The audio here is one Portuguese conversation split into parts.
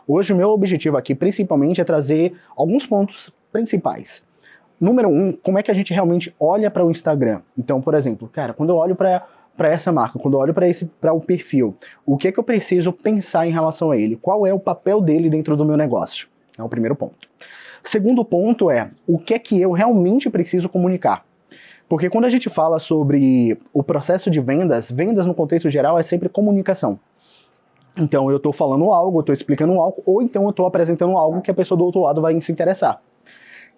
Hoje o meu objetivo aqui principalmente é trazer alguns pontos principais. Número 1, como é que a gente realmente olha para o Instagram? Então, por exemplo, cara, quando eu olho para essa marca, quando eu olho para o perfil, o que é que eu preciso pensar em relação a ele? Qual é o papel dele dentro do meu negócio? É o primeiro ponto. Segundo ponto é, o que é que eu realmente preciso comunicar? Porque quando a gente fala sobre o processo de vendas, vendas no contexto geral é sempre comunicação. Então eu estou falando algo, eu estou explicando algo, ou então eu estou apresentando algo que a pessoa do outro lado vai se interessar.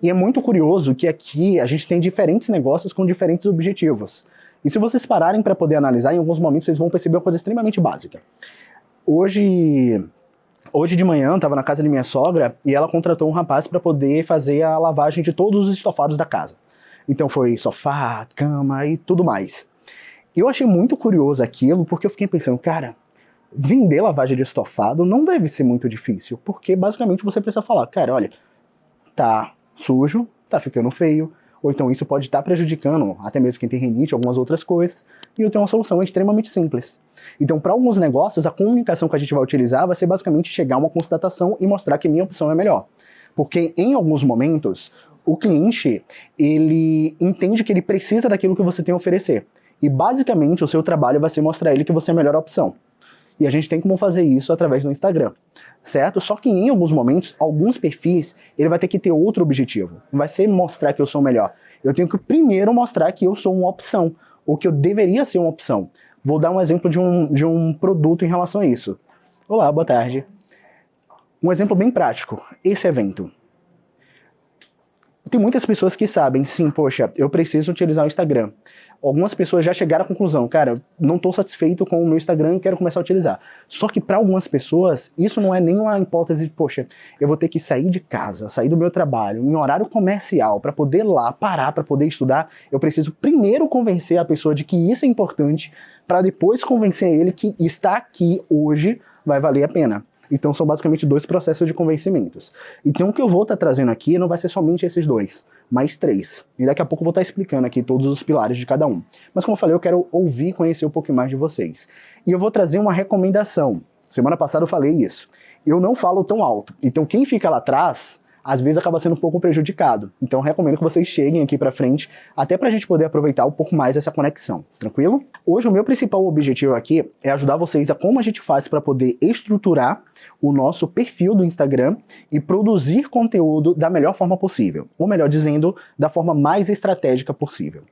E é muito curioso que aqui a gente tem diferentes negócios com diferentes objetivos. E se vocês pararem para poder analisar, em alguns momentos vocês vão perceber uma coisa extremamente básica. Hoje de manhã eu estava na casa de minha sogra e ela contratou um rapaz para poder fazer a lavagem de todos os estofados da casa. Então foi sofá, cama e tudo mais. Eu achei muito curioso aquilo porque eu fiquei pensando, cara, vender lavagem de estofado não deve ser muito difícil, porque basicamente você precisa falar, cara, olha, tá sujo, tá ficando feio, ou então isso pode estar prejudicando até mesmo quem tem rinite, algumas outras coisas, e eu tenho uma solução extremamente simples. Então, para alguns negócios, a comunicação que a gente vai utilizar vai ser basicamente chegar a uma constatação e mostrar que minha opção é melhor. Porque em alguns momentos, o cliente, ele entende que ele precisa daquilo que você tem a oferecer. E basicamente, o seu trabalho vai ser mostrar a ele que você é a melhor opção. E a gente tem como fazer isso através do Instagram, certo? Só que em alguns momentos, alguns perfis, ele vai ter que ter outro objetivo. Não vai ser mostrar que eu sou melhor. Eu tenho que primeiro mostrar que eu sou uma opção, ou que eu deveria ser uma opção. Vou dar um exemplo de um produto em relação a isso. Olá, boa tarde. Um exemplo bem prático. Esse evento. Tem muitas pessoas que sabem, sim, poxa, eu preciso utilizar o Instagram. Algumas pessoas já chegaram à conclusão, cara, não estou satisfeito com o meu Instagram e quero começar a utilizar. Só que para algumas pessoas, isso não é nenhuma hipótese de, poxa, eu vou ter que sair de casa, sair do meu trabalho, em horário comercial, para poder lá parar, para poder estudar. Eu preciso primeiro convencer a pessoa de que isso é importante, para depois convencer ele que estar aqui hoje vai valer a pena. Então são basicamente dois processos de convencimentos. Então o que eu vou estar trazendo aqui não vai ser somente esses dois, mas 3. E daqui a pouco eu vou estar explicando aqui todos os pilares de cada um. Mas como eu falei, eu quero ouvir e conhecer um pouco mais de vocês. E eu vou trazer uma recomendação. Semana passada eu falei isso. Eu não falo tão alto. Então quem fica lá atrás, às vezes acaba sendo um pouco prejudicado. Então eu recomendo que vocês cheguem aqui pra frente, até pra gente poder aproveitar um pouco mais essa conexão. Tranquilo? Hoje o meu principal objetivo aqui é ajudar vocês a como a gente faz para poder estruturar o nosso perfil do Instagram e produzir conteúdo da melhor forma possível. Ou melhor dizendo, da forma mais estratégica possível.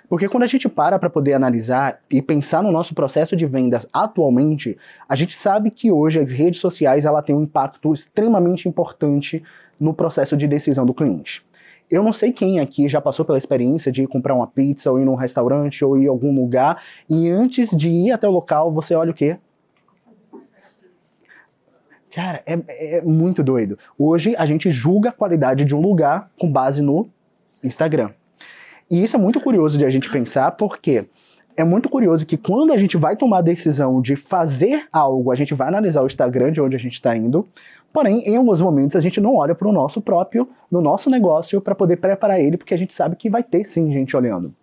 Porque quando a gente para poder analisar e pensar no nosso processo de vendas atualmente, a gente sabe que hoje as redes sociais ela tem um impacto extremamente importante no processo de decisão do cliente. Eu não sei quem aqui já passou pela experiência de ir comprar uma pizza ou ir num restaurante ou ir em algum lugar e antes de ir até o local você olha o quê? Cara, é muito doido. Hoje a gente julga a qualidade de um lugar com base no Instagram. E isso é muito curioso de a gente pensar, porque é muito curioso que quando a gente vai tomar a decisão de fazer algo, a gente vai analisar o Instagram de onde a gente está indo, porém, em alguns momentos a gente não olha para o nosso próprio, no nosso negócio, para poder preparar ele, porque a gente sabe que vai ter sim gente olhando.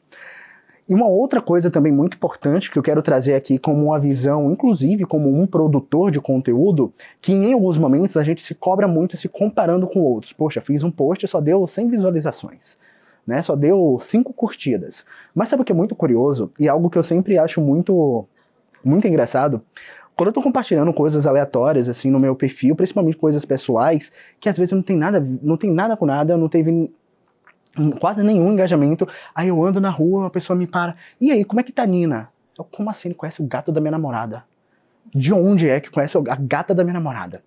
E uma outra coisa também muito importante que eu quero trazer aqui como uma visão, inclusive como um produtor de conteúdo, que em alguns momentos a gente se cobra muito se comparando com outros. Poxa, fiz um post e só deu 100 visualizações. Né, só deu 5 curtidas. Mas sabe o que é muito curioso? E algo que eu sempre acho muito engraçado? Quando eu tô compartilhando coisas aleatórias assim no meu perfil, principalmente coisas pessoais, que às vezes não tem nada com nada, não teve quase nenhum engajamento, aí eu ando na rua, uma pessoa me para, e aí, como é que tá a Nina? Eu, como assim, conhece o gato da minha namorada? De onde é que conhece a gata da minha namorada?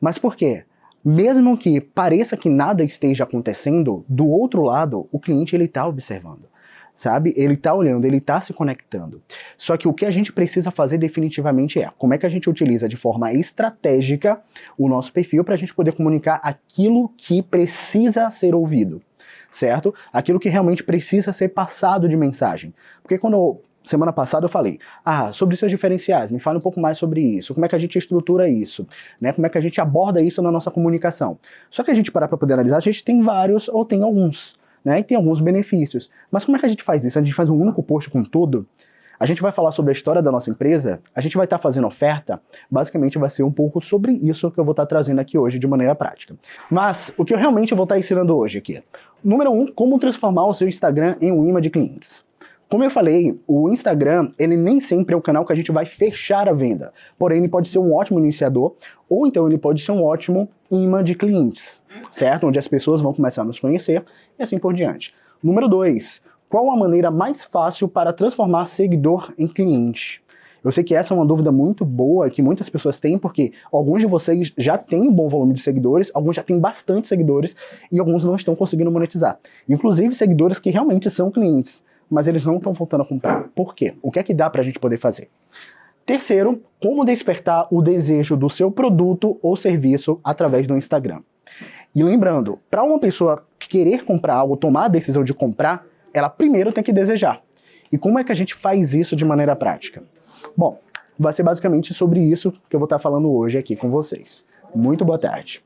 Mas por quê? Mesmo que pareça que nada esteja acontecendo, do outro lado, o cliente ele está observando, sabe? Ele está olhando, ele está se conectando. Só que o que a gente precisa fazer definitivamente é como é que a gente utiliza de forma estratégica o nosso perfil para a gente poder comunicar aquilo que precisa ser ouvido, certo? Aquilo que realmente precisa ser passado de mensagem. Porque semana passada eu falei, sobre seus diferenciais, me fala um pouco mais sobre isso, como é que a gente estrutura isso, né? Como é que a gente aborda isso na nossa comunicação. Só que a gente parar para poder analisar, a gente tem vários ou tem alguns, né? E tem alguns benefícios. Mas como é que a gente faz isso? A gente faz um único post com tudo? a gente vai falar sobre a história da nossa empresa, a gente vai estar fazendo oferta, basicamente vai ser um pouco sobre isso que eu vou estar trazendo aqui hoje de maneira prática. Mas o que eu realmente vou estar ensinando hoje aqui? Número 1, como transformar o seu Instagram em um imã de clientes. Como eu falei, o Instagram, ele nem sempre é um canal que a gente vai fechar a venda. Porém, ele pode ser um ótimo iniciador, ou então ele pode ser um ótimo imã de clientes, certo? Onde as pessoas vão começar a nos conhecer e assim por diante. Número 2, qual a maneira mais fácil para transformar seguidor em cliente? Eu sei que essa é uma dúvida muito boa que muitas pessoas têm, porque alguns de vocês já têm um bom volume de seguidores, alguns já têm bastante seguidores e alguns não estão conseguindo monetizar. Inclusive seguidores que realmente são clientes, mas eles não estão voltando a comprar. Por quê? O que é que dá para a gente poder fazer? Terceiro, como despertar o desejo do seu produto ou serviço através do Instagram. E lembrando, para uma pessoa querer comprar algo, tomar a decisão de comprar, ela primeiro tem que desejar. E como é que a gente faz isso de maneira prática? Bom, vai ser basicamente sobre isso que eu vou estar falando hoje aqui com vocês. Muito boa tarde.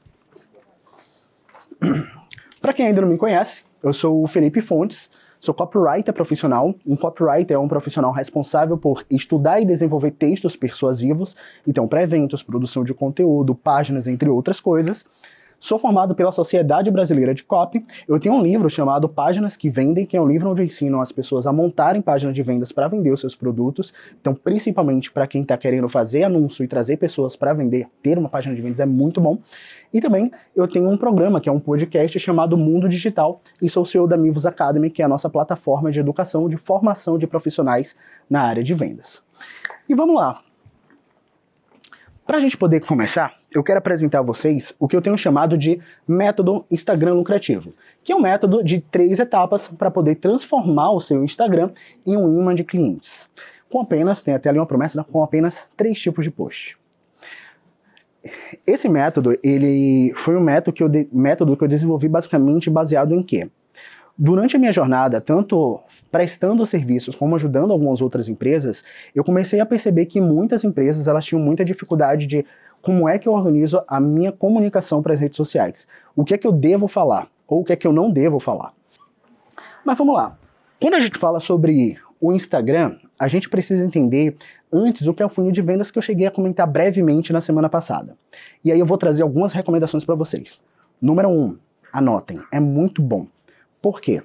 Para quem ainda não me conhece, eu sou o Felipe Fontes, sou copywriter profissional. Um copywriter é um profissional responsável por estudar e desenvolver textos persuasivos, então para eventos, produção de conteúdo, páginas, entre outras coisas. Sou formado pela Sociedade Brasileira de Copy. Eu tenho um livro chamado Páginas que Vendem, que é um livro onde eu ensino as pessoas a montarem páginas de vendas para vender os seus produtos. Então, principalmente para quem está querendo fazer anúncio e trazer pessoas para vender, ter uma página de vendas é muito bom. E também eu tenho um programa, que é um podcast chamado Mundo Digital, e sou CEO da Mivos Academy, que é a nossa plataforma de educação, de formação de profissionais na área de vendas. E vamos lá. Para a gente poder começar, eu quero apresentar a vocês o que eu tenho chamado de método Instagram lucrativo, que é um método de 3 etapas para poder transformar o seu Instagram em um imã de clientes. Com apenas, tem até ali uma promessa, com apenas 3 tipos de post. Esse método, ele foi um método que eu desenvolvi basicamente baseado em quê? Durante a minha jornada, tanto prestando serviços como ajudando algumas outras empresas, eu comecei a perceber que muitas empresas elas tinham muita dificuldade de como é que eu organizo a minha comunicação para as redes sociais. O que é que eu devo falar ou o que é que eu não devo falar. Mas vamos lá. Quando a gente fala sobre o Instagram, a gente precisa entender antes o que é o funil de vendas que eu cheguei a comentar brevemente na semana passada. E aí eu vou trazer algumas recomendações para vocês. Número 1, anotem. É muito bom. Por quê?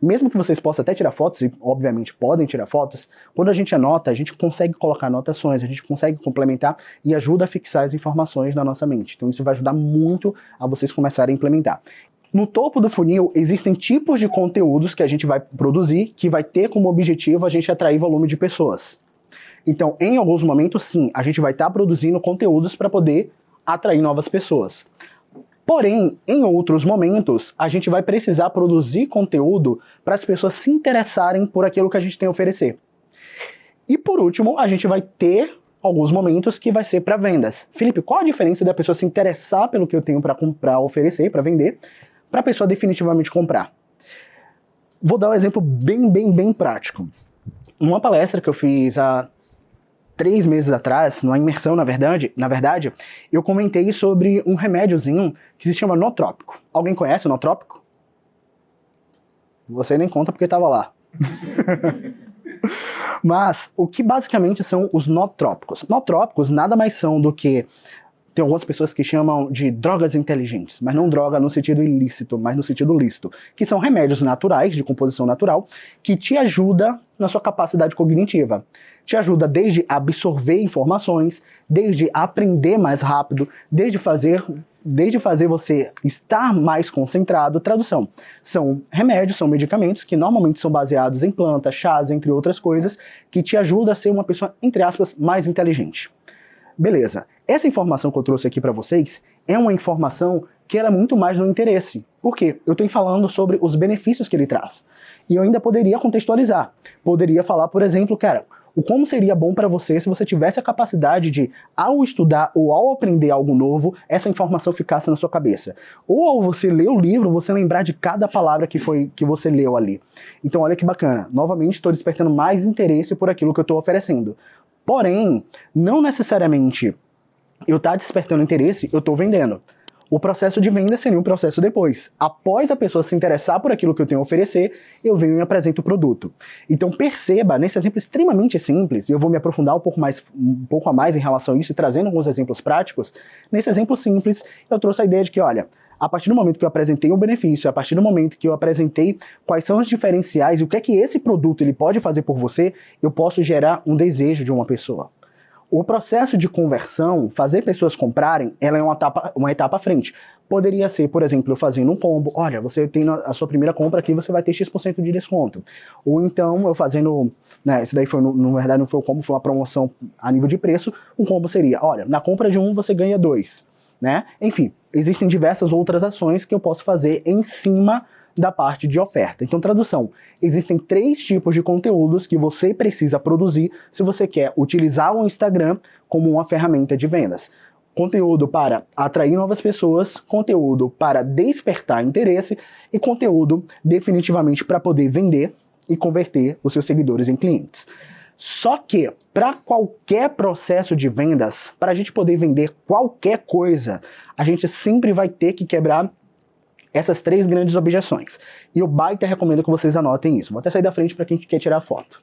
Mesmo que vocês possam até tirar fotos, e obviamente podem tirar fotos, quando a gente anota, a gente consegue colocar anotações, a gente consegue complementar e ajuda a fixar as informações na nossa mente. Então isso vai ajudar muito a vocês começarem a implementar. No topo do funil existem tipos de conteúdos que a gente vai produzir, que vai ter como objetivo a gente atrair volume de pessoas. Então, em alguns momentos, sim, a gente vai estar produzindo conteúdos para poder atrair novas pessoas. Porém, em outros momentos, a gente vai precisar produzir conteúdo para as pessoas se interessarem por aquilo que a gente tem a oferecer. E por último, a gente vai ter alguns momentos que vai ser para vendas. Felipe, qual a diferença da pessoa se interessar pelo que eu tenho para comprar, oferecer, para vender, para a pessoa definitivamente comprar? Vou dar um exemplo bem prático. Uma palestra que eu fiz há 3 meses atrás, numa imersão, na verdade, eu comentei sobre um remédiozinho que se chama Nootrópico. Alguém conhece o Nootrópico? Você nem conta porque estava lá. Mas o que basicamente são os nootrópicos? Nootrópicos nada mais são do que... Tem algumas pessoas que chamam de drogas inteligentes, mas não droga no sentido ilícito, mas no sentido lícito, que são remédios naturais, de composição natural, que te ajuda na sua capacidade cognitiva. Te ajuda desde absorver informações, desde aprender mais rápido, desde fazer você estar mais concentrado. Tradução: são remédios, são medicamentos que normalmente são baseados em plantas, chás, entre outras coisas, que te ajuda a ser uma pessoa, entre aspas, mais inteligente. Beleza. Essa informação que eu trouxe aqui para vocês é uma informação que ela é muito mais no interesse. Por quê? Eu estou falando sobre os benefícios que ele traz. E eu ainda poderia contextualizar. Poderia falar, por exemplo, cara, o como seria bom para você se você tivesse a capacidade de, ao estudar ou ao aprender algo novo, essa informação ficasse na sua cabeça. Ou ao você ler o livro, você lembrar de cada palavra que você leu ali. Então olha que bacana. Novamente estou despertando mais interesse por aquilo que eu estou oferecendo. Porém, não necessariamente eu estou despertando interesse, eu estou vendendo. O processo de venda seria um processo depois. Após a pessoa se interessar por aquilo que eu tenho a oferecer, eu venho e apresento o produto. Então perceba, nesse exemplo extremamente simples, e eu vou me aprofundar um pouco a mais em relação a isso, trazendo alguns exemplos práticos. Nesse exemplo simples, eu trouxe a ideia de que, olha, a partir do momento que eu apresentei um benefício, a partir do momento que eu apresentei quais são os diferenciais e o que é que esse produto ele pode fazer por você, eu posso gerar um desejo de uma pessoa. O processo de conversão, fazer pessoas comprarem, ela é uma etapa à frente. Poderia ser, por exemplo, eu fazendo um combo. Olha, você tem a sua primeira compra aqui, você vai ter X% de desconto. Ou então, eu fazendo, né, isso daí foi, na verdade não foi o combo, foi uma promoção a nível de preço. Um combo seria, olha, na compra de um você ganha 2. Né? Enfim, existem diversas outras ações que eu posso fazer em cima da parte de oferta. Então, tradução, existem 3 tipos de conteúdos que você precisa produzir se você quer utilizar o Instagram como uma ferramenta de vendas. Conteúdo para atrair novas pessoas, conteúdo para despertar interesse e conteúdo definitivamente para poder vender e converter os seus seguidores em clientes. Só que, para qualquer processo de vendas, para a gente poder vender qualquer coisa, a gente sempre vai ter que quebrar essas 3 grandes objeções. E eu baita recomendo que vocês anotem isso. Vou até sair da frente para quem quer tirar foto.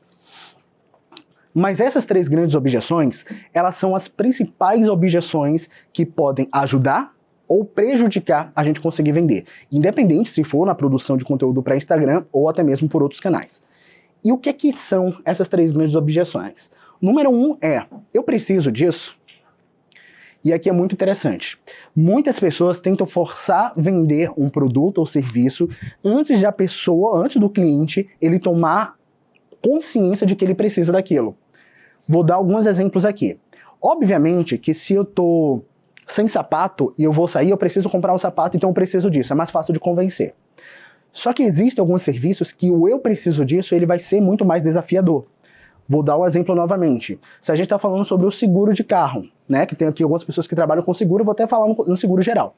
Mas essas 3 grandes objeções, elas são as principais objeções que podem ajudar ou prejudicar a gente conseguir vender. Independente se for na produção de conteúdo para Instagram ou até mesmo por outros canais. E o que são essas 3 grandes objeções? Número 1 é, eu preciso disso? E aqui é muito interessante. Muitas pessoas tentam forçar vender um produto ou serviço antes do cliente, ele tomar consciência de que ele precisa daquilo. Vou dar alguns exemplos aqui. Obviamente que se eu tô sem sapato e eu vou sair, eu preciso comprar um sapato, então eu preciso disso. É mais fácil de convencer. Só que existem alguns serviços que o eu preciso disso, ele vai ser muito mais desafiador. Vou dar um exemplo novamente. Se a gente está falando sobre o seguro de carro, né, que tem aqui algumas pessoas que trabalham com seguro, eu vou até falar no seguro geral.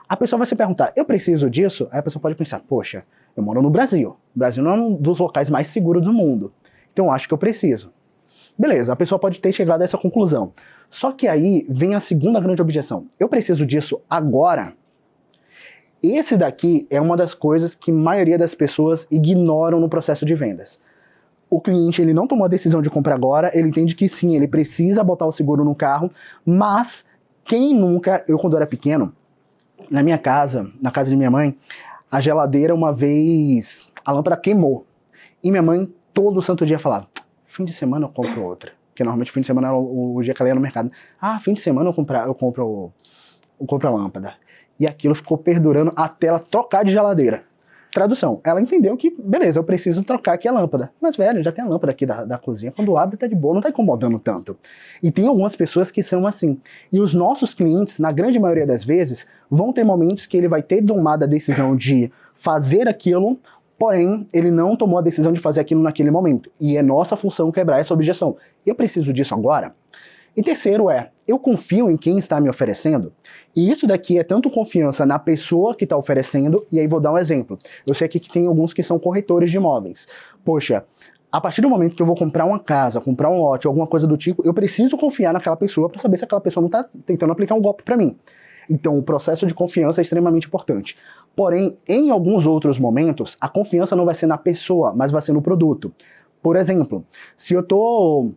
A pessoa vai se perguntar, eu preciso disso? Aí a pessoa pode pensar, poxa, eu moro no Brasil. O Brasil não é um dos locais mais seguros do mundo. Então eu acho que eu preciso. Beleza, a pessoa pode ter chegado a essa conclusão. Só que aí vem a segunda grande objeção. Eu preciso disso agora? Esse daqui é uma das coisas que a maioria das pessoas ignoram no processo de vendas. O cliente ele não tomou a decisão de comprar agora, ele entende que sim, ele precisa botar o seguro no carro, mas quem nunca, eu quando era pequeno, na minha casa, na casa de minha mãe, a geladeira uma vez, a lâmpada queimou. E minha mãe todo santo dia falava, fim de semana eu compro outra. Porque normalmente fim de semana era o dia que ela ia no mercado. Ah, fim de semana eu compro a lâmpada. E aquilo ficou perdurando até ela trocar de geladeira. Tradução, ela entendeu que, beleza, eu preciso trocar aqui a lâmpada. Mas, velho, já tem a lâmpada aqui da cozinha. Quando abre, tá de boa, não tá incomodando tanto. E tem algumas pessoas que são assim. E os nossos clientes, na grande maioria das vezes, vão ter momentos que ele vai ter tomado a decisão de fazer aquilo, porém, ele não tomou a decisão de fazer aquilo naquele momento. E é nossa função quebrar essa objeção. Eu preciso disso agora? E terceiro eu confio em quem está me oferecendo? E isso daqui é tanto confiança na pessoa que está oferecendo, e aí vou dar um exemplo. Eu sei aqui que tem alguns que são corretores de imóveis. Poxa, a partir do momento que eu vou comprar uma casa, comprar um lote, alguma coisa do tipo, eu preciso confiar naquela pessoa para saber se aquela pessoa não está tentando aplicar um golpe para mim. Então, o processo de confiança é extremamente importante. Porém, em alguns outros momentos, a confiança não vai ser na pessoa, mas vai ser no produto. Por exemplo, se eu tô...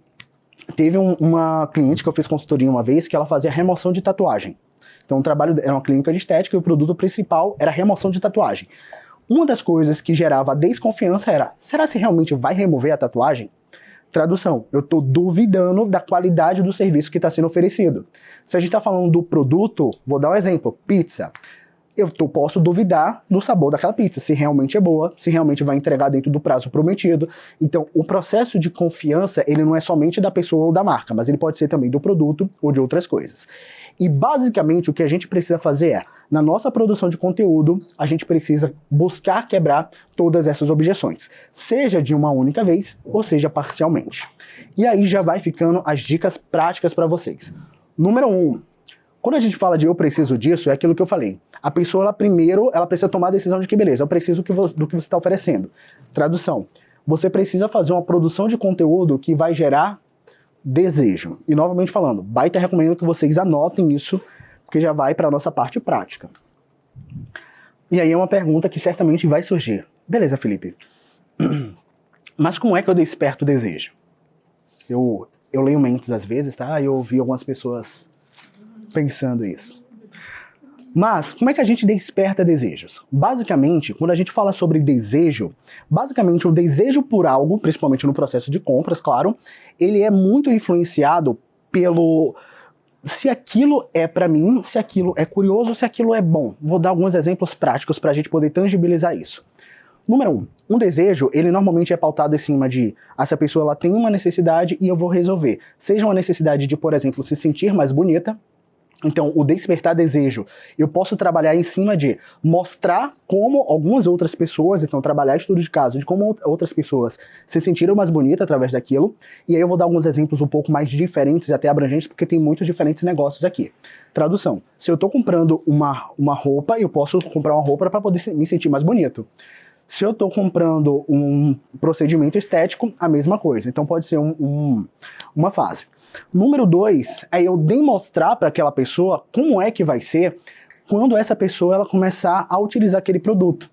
Teve uma cliente que eu fiz consultoria uma vez que ela fazia remoção de tatuagem. Então o trabalho era uma clínica de estética e o produto principal era remoção de tatuagem. Uma das coisas que gerava desconfiança era, será se realmente vai remover a tatuagem? Tradução, eu estou duvidando da qualidade do serviço que está sendo oferecido. Se a gente está falando do produto, vou dar um exemplo, pizza. Posso duvidar do sabor daquela pizza, se realmente é boa, se realmente vai entregar dentro do prazo prometido. Então, o processo de confiança, ele não é somente da pessoa ou da marca, mas ele pode ser também do produto ou de outras coisas. E, basicamente, o que a gente precisa fazer é, na nossa produção de conteúdo, a gente precisa buscar quebrar todas essas objeções, seja de uma única vez, ou seja parcialmente. E aí já vai ficando as dicas práticas para vocês. Número 1. Quando a gente fala de eu preciso disso, é aquilo que eu falei. A pessoa, ela precisa tomar a decisão de que, beleza, eu preciso do que você está oferecendo. Tradução. Você precisa fazer uma produção de conteúdo que vai gerar desejo. E, novamente falando, baita recomendo que vocês anotem isso, porque já vai para a nossa parte prática. E aí é uma pergunta que certamente vai surgir. Beleza, Felipe. Mas como é que eu desperto o desejo? Eu leio mentes às vezes, tá? E eu ouvi algumas pessoas pensando isso. Mas como é que a gente desperta desejos? Basicamente, quando a gente fala sobre desejo, basicamente o desejo por algo, principalmente no processo de compras, claro, ele é muito influenciado pelo se aquilo é pra mim, se aquilo é curioso, se aquilo é bom. Vou dar alguns exemplos práticos pra gente poder tangibilizar isso. Número 1, um desejo, ele normalmente é pautado em cima de essa pessoa ela tem uma necessidade e eu vou resolver. Seja uma necessidade de, por exemplo, se sentir mais bonita. Então, o despertar desejo, eu posso trabalhar em cima de mostrar como algumas outras pessoas, então trabalhar estudo de caso, de como outras pessoas se sentiram mais bonitas através daquilo, e aí eu vou dar alguns exemplos um pouco mais diferentes e até abrangentes, porque tem muitos diferentes negócios aqui. Tradução, se eu estou comprando uma roupa, eu posso comprar uma roupa para poder me sentir mais bonito. Se eu estou comprando um procedimento estético, a mesma coisa, então pode ser uma fase. Número 2 é eu demonstrar para aquela pessoa como é que vai ser quando essa pessoa ela começar a utilizar aquele produto.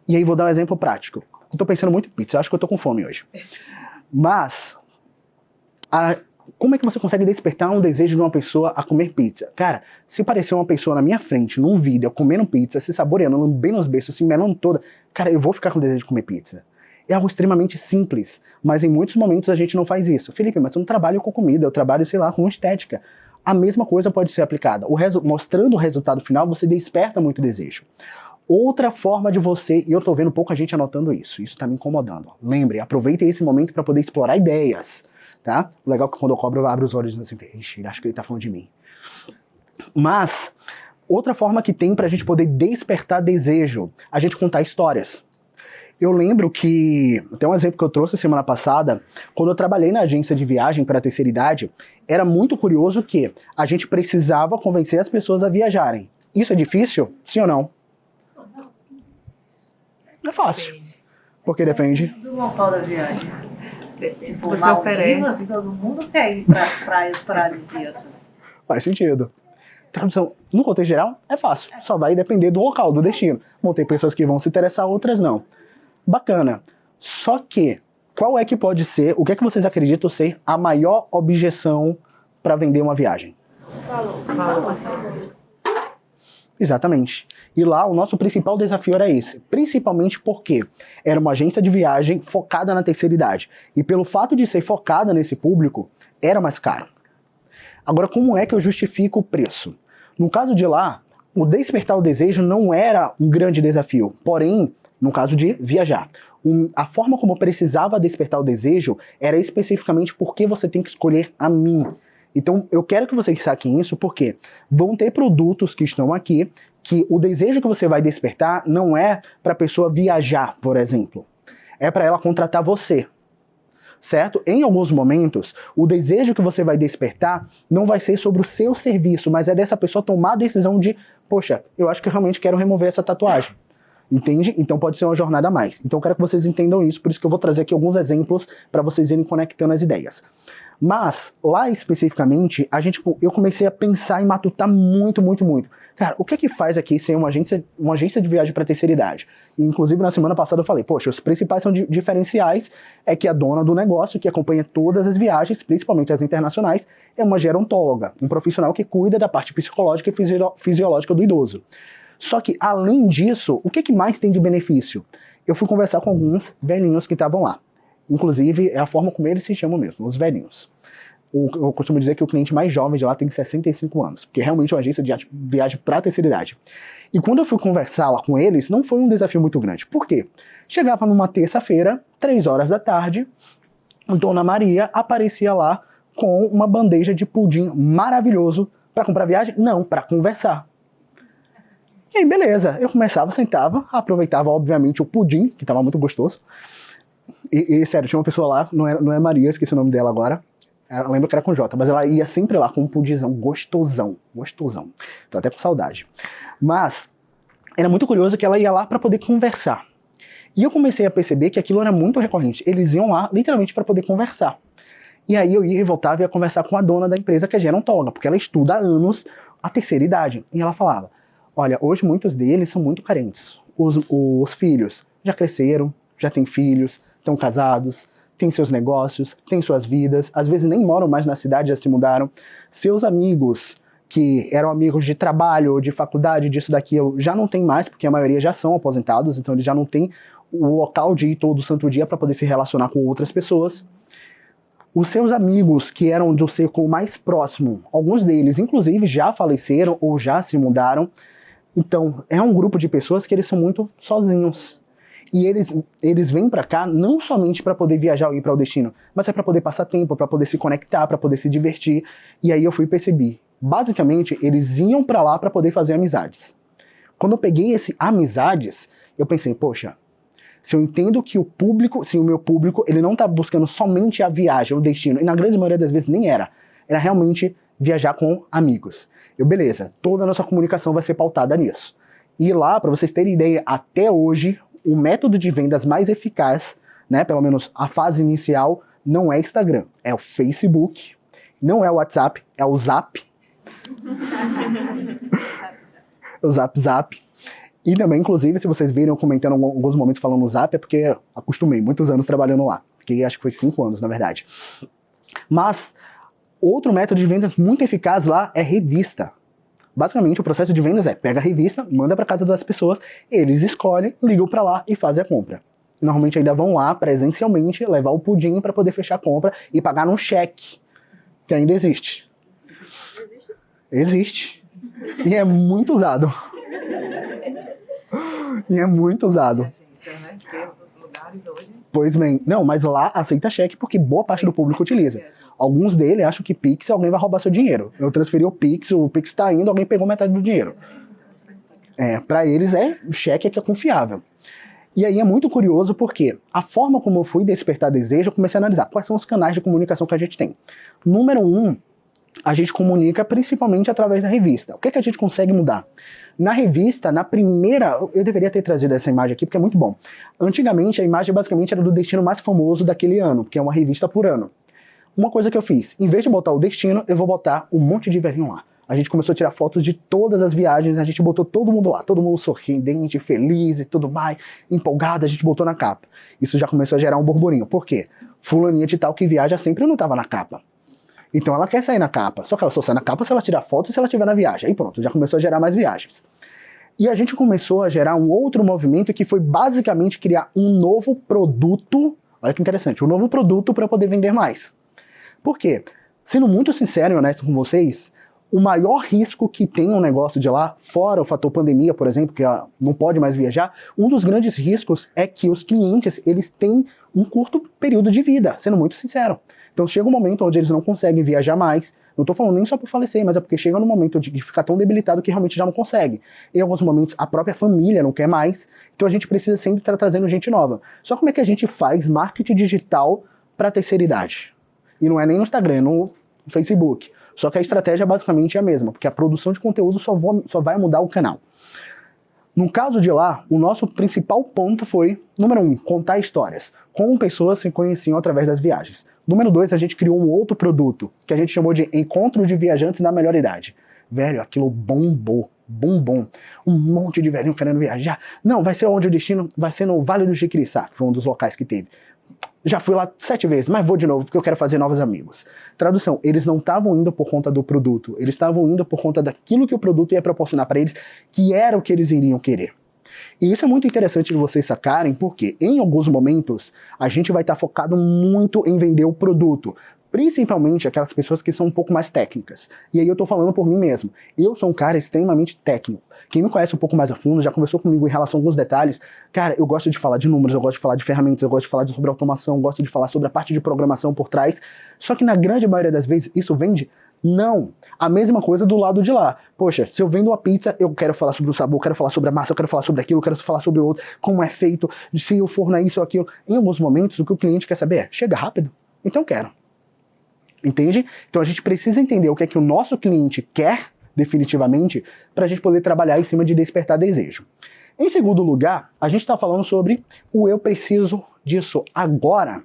E aí vou dar um exemplo prático. Eu tô pensando muito em pizza, eu acho que eu tô com fome hoje. Mas, como é que você consegue despertar um desejo de uma pessoa a comer pizza? Cara, se parecer uma pessoa na minha frente, num vídeo, comendo pizza, se saboreando, lambendo os beiços, se melando toda, cara, eu vou ficar com desejo de comer pizza. É algo extremamente simples, mas em muitos momentos a gente não faz isso. Felipe, mas eu não trabalho com comida, eu trabalho, sei lá, com estética. A mesma coisa pode ser aplicada. Mostrando o resultado final, você desperta muito desejo. Outra forma de você, e eu tô vendo pouca gente anotando isso tá me incomodando. Lembre, aproveite esse momento para poder explorar ideias, tá? O legal é que quando eu cobro, eu abro os olhos assim, ixi, acho que ele tá falando de mim. Mas, outra forma que tem pra gente poder despertar desejo, a gente contar histórias. Eu lembro que, tem um exemplo que eu trouxe semana passada, quando eu trabalhei na agência de viagem para a terceira idade, era muito curioso que a gente precisava convencer as pessoas a viajarem. Isso é difícil? Sim ou não? Não é fácil. Depende. Porque depende do local da viagem. Se for você Maldivas, todo mundo quer ir para as praias paradisíacas. Faz sentido. Tradução, no contexto geral, é fácil. Só vai depender do local, do destino. Vão ter pessoas que vão se interessar, outras não. Bacana. Só que, qual é que pode ser, o que é que vocês acreditam ser a maior objeção para vender uma viagem? Valor. Exatamente. E lá o nosso principal desafio era esse. Principalmente porque era uma agência de viagem focada na terceira idade. E pelo fato de ser focada nesse público, era mais caro. Agora, como é que eu justifico o preço? No caso de lá, o despertar o desejo não era um grande desafio. Porém, no caso de viajar, a forma como eu precisava despertar o desejo era especificamente porque você tem que escolher a mim. Então, eu quero que vocês saquem isso porque vão ter produtos que estão aqui que o desejo que você vai despertar não é para a pessoa viajar, por exemplo. É para ela contratar você. Certo? Em alguns momentos, o desejo que você vai despertar não vai ser sobre o seu serviço, mas é dessa pessoa tomar a decisão de, poxa, eu acho que eu realmente quero remover essa tatuagem. Entende? Então pode ser uma jornada a mais. Então eu quero que vocês entendam isso, por isso que eu vou trazer aqui alguns exemplos para vocês irem conectando as ideias. Mas, lá especificamente, eu comecei a pensar e matutar muito. Cara, o que é que faz aqui ser uma agência de viagem para terceira idade? E, inclusive, na semana passada eu falei, poxa, os principais diferenciais é que a dona do negócio, que acompanha todas as viagens, principalmente as internacionais, é uma gerontóloga, um profissional que cuida da parte psicológica e fisiológica do idoso. Só que, além disso, o que mais tem de benefício? Eu fui conversar com alguns velhinhos que estavam lá. Inclusive, é a forma como eles se chamam mesmo, os velhinhos. Eu costumo dizer que o cliente mais jovem de lá tem 65 anos, porque realmente é uma agência de viagem para a terceira idade. E quando eu fui conversar lá com eles, não foi um desafio muito grande. Por quê? Chegava numa terça-feira, 3 horas da tarde, Dona Maria aparecia lá com uma bandeja de pudim maravilhoso para comprar viagem? Não, para conversar. E aí, beleza, eu começava, sentava, aproveitava, obviamente, o pudim, que estava muito gostoso. E sério, tinha uma pessoa lá, não é Maria, esqueci o nome dela agora, eu lembro que era com J, mas ela ia sempre lá com um pudizão gostosão. Tô até com saudade. Mas, era muito curioso que ela ia lá para poder conversar. E eu comecei a perceber que aquilo era muito recorrente. Eles iam lá, literalmente, para poder conversar. E aí eu ia e voltava e ia conversar com a dona da empresa, que é gerontóloga, porque ela estuda há anos a terceira idade. E ela falava, olha, hoje muitos deles são muito carentes. Os filhos já cresceram, já têm filhos, estão casados, têm seus negócios, têm suas vidas, às vezes nem moram mais na cidade, já se mudaram. Seus amigos, que eram amigos de trabalho, de faculdade, disso, daquilo, já não tem mais, porque a maioria já são aposentados, então eles já não têm o local de ir todo santo dia para poder se relacionar com outras pessoas. Os seus amigos, que eram do círculo mais próximo, alguns deles, inclusive, já faleceram ou já se mudaram. Então, é um grupo de pessoas que eles são muito sozinhos. E eles vêm para cá não somente para poder viajar ou ir para o destino, mas é para poder passar tempo, para poder se conectar, para poder se divertir. E aí eu fui perceber. Basicamente, eles iam para lá para poder fazer amizades. Quando eu peguei esse amizades, eu pensei, poxa, se eu entendo que o meu público, ele não tá buscando somente a viagem, o destino, e na grande maioria das vezes nem era realmente viajar com amigos. Beleza, toda a nossa comunicação vai ser pautada nisso. E lá, para vocês terem ideia, até hoje, o método de vendas mais eficaz, né, pelo menos a fase inicial, não é Instagram, é o Facebook, não é o WhatsApp, é o Zap. O Zap. E também, inclusive, se vocês viram eu comentando em alguns momentos falando no Zap, é porque acostumei muitos anos trabalhando lá. Fiquei, acho que foi 5 anos, na verdade. Mas, outro método de vendas muito eficaz lá é revista. Basicamente, o processo de vendas é, pega a revista, manda para casa das pessoas, eles escolhem, ligam para lá e fazem a compra. Normalmente ainda vão lá, presencialmente, levar o pudim para poder fechar a compra e pagar num cheque, que ainda existe. Existe. E é muito usado. Pois bem, não, mas lá aceita cheque porque boa parte do público utiliza. Alguns deles acham que Pix, alguém vai roubar seu dinheiro. Eu transferi o Pix tá indo, alguém pegou metade do dinheiro. Pra eles o cheque que é confiável. E aí é muito curioso porque a forma como eu fui despertar desejo, eu comecei a analisar quais são os canais de comunicação que a gente tem. Número 1, a gente comunica principalmente através da revista. O que a gente consegue mudar? Na revista, na primeira... Eu deveria ter trazido essa imagem aqui, porque é muito bom. Antigamente, a imagem basicamente era do destino mais famoso daquele ano, porque é uma revista por ano. Uma coisa que eu fiz, em vez de botar o destino, eu vou botar um monte de velhinho lá. A gente começou a tirar fotos de todas as viagens, a gente botou todo mundo lá, todo mundo sorridente, feliz e tudo mais, empolgado, a gente botou na capa. Isso já começou a gerar um burburinho. Por quê? Fulaninha de tal que viaja sempre não estava na capa. Então ela quer sair na capa, só que ela só sai na capa se ela tirar foto e se ela estiver na viagem. Aí pronto, já começou a gerar mais viagens. E a gente começou a gerar um outro movimento que foi basicamente criar um novo produto, olha que interessante, um novo produto para poder vender mais. Por quê? Sendo muito sincero e honesto com vocês, o maior risco que tem um negócio de lá, fora o fator pandemia, por exemplo, que não pode mais viajar, um dos grandes riscos é que os clientes, eles têm um curto período de vida, sendo muito sincero. Então chega um momento onde eles não conseguem viajar mais, não estou falando nem só por falecer, mas é porque chega no momento de ficar tão debilitado que realmente já não consegue. Em alguns momentos a própria família não quer mais, então a gente precisa sempre estar trazendo gente nova. Só como é que a gente faz marketing digital para a terceira idade? E não é nem no Instagram, é no Facebook. Só que a estratégia basicamente é a mesma, porque a produção de conteúdo só vai mudar o canal. No caso de lá, o nosso principal ponto foi, número 1, contar histórias. Como pessoas se conheciam através das viagens. Número 2, a gente criou um outro produto, que a gente chamou de Encontro de Viajantes da Melhor Idade. Velho, aquilo bombou. Um monte de velhinho querendo viajar. Não, vai ser onde o destino? Vai ser no Vale do Jiquiriçá, que foi um dos locais que teve. Já fui lá 7 vezes, mas vou de novo, porque eu quero fazer novos amigos. Tradução, eles não estavam indo por conta do produto, eles estavam indo por conta daquilo que o produto ia proporcionar para eles, que era o que eles iriam querer. E isso é muito interessante de vocês sacarem, porque em alguns momentos a gente vai estar focado muito em vender o produto, principalmente aquelas pessoas que são um pouco mais técnicas. E aí eu tô falando por mim mesmo. Eu sou um cara extremamente técnico. Quem me conhece um pouco mais a fundo, já conversou comigo em relação a alguns detalhes. Cara, eu gosto de falar de números, eu gosto de falar de ferramentas, eu gosto de falar sobre automação, eu gosto de falar sobre a parte de programação por trás. Só que na grande maioria das vezes isso vende? Não. A mesma coisa do lado de lá. Poxa, se eu vendo uma pizza, eu quero falar sobre o sabor, eu quero falar sobre a massa, eu quero falar sobre aquilo, eu quero falar sobre o outro, como é feito, se o forno é isso ou aquilo. Em alguns momentos, o que o cliente quer saber é, chega rápido? Então eu quero. Entende? Então a gente precisa entender o que é que o nosso cliente quer, definitivamente, para a gente poder trabalhar em cima de despertar desejo. Em segundo lugar, a gente está falando sobre o eu preciso disso agora.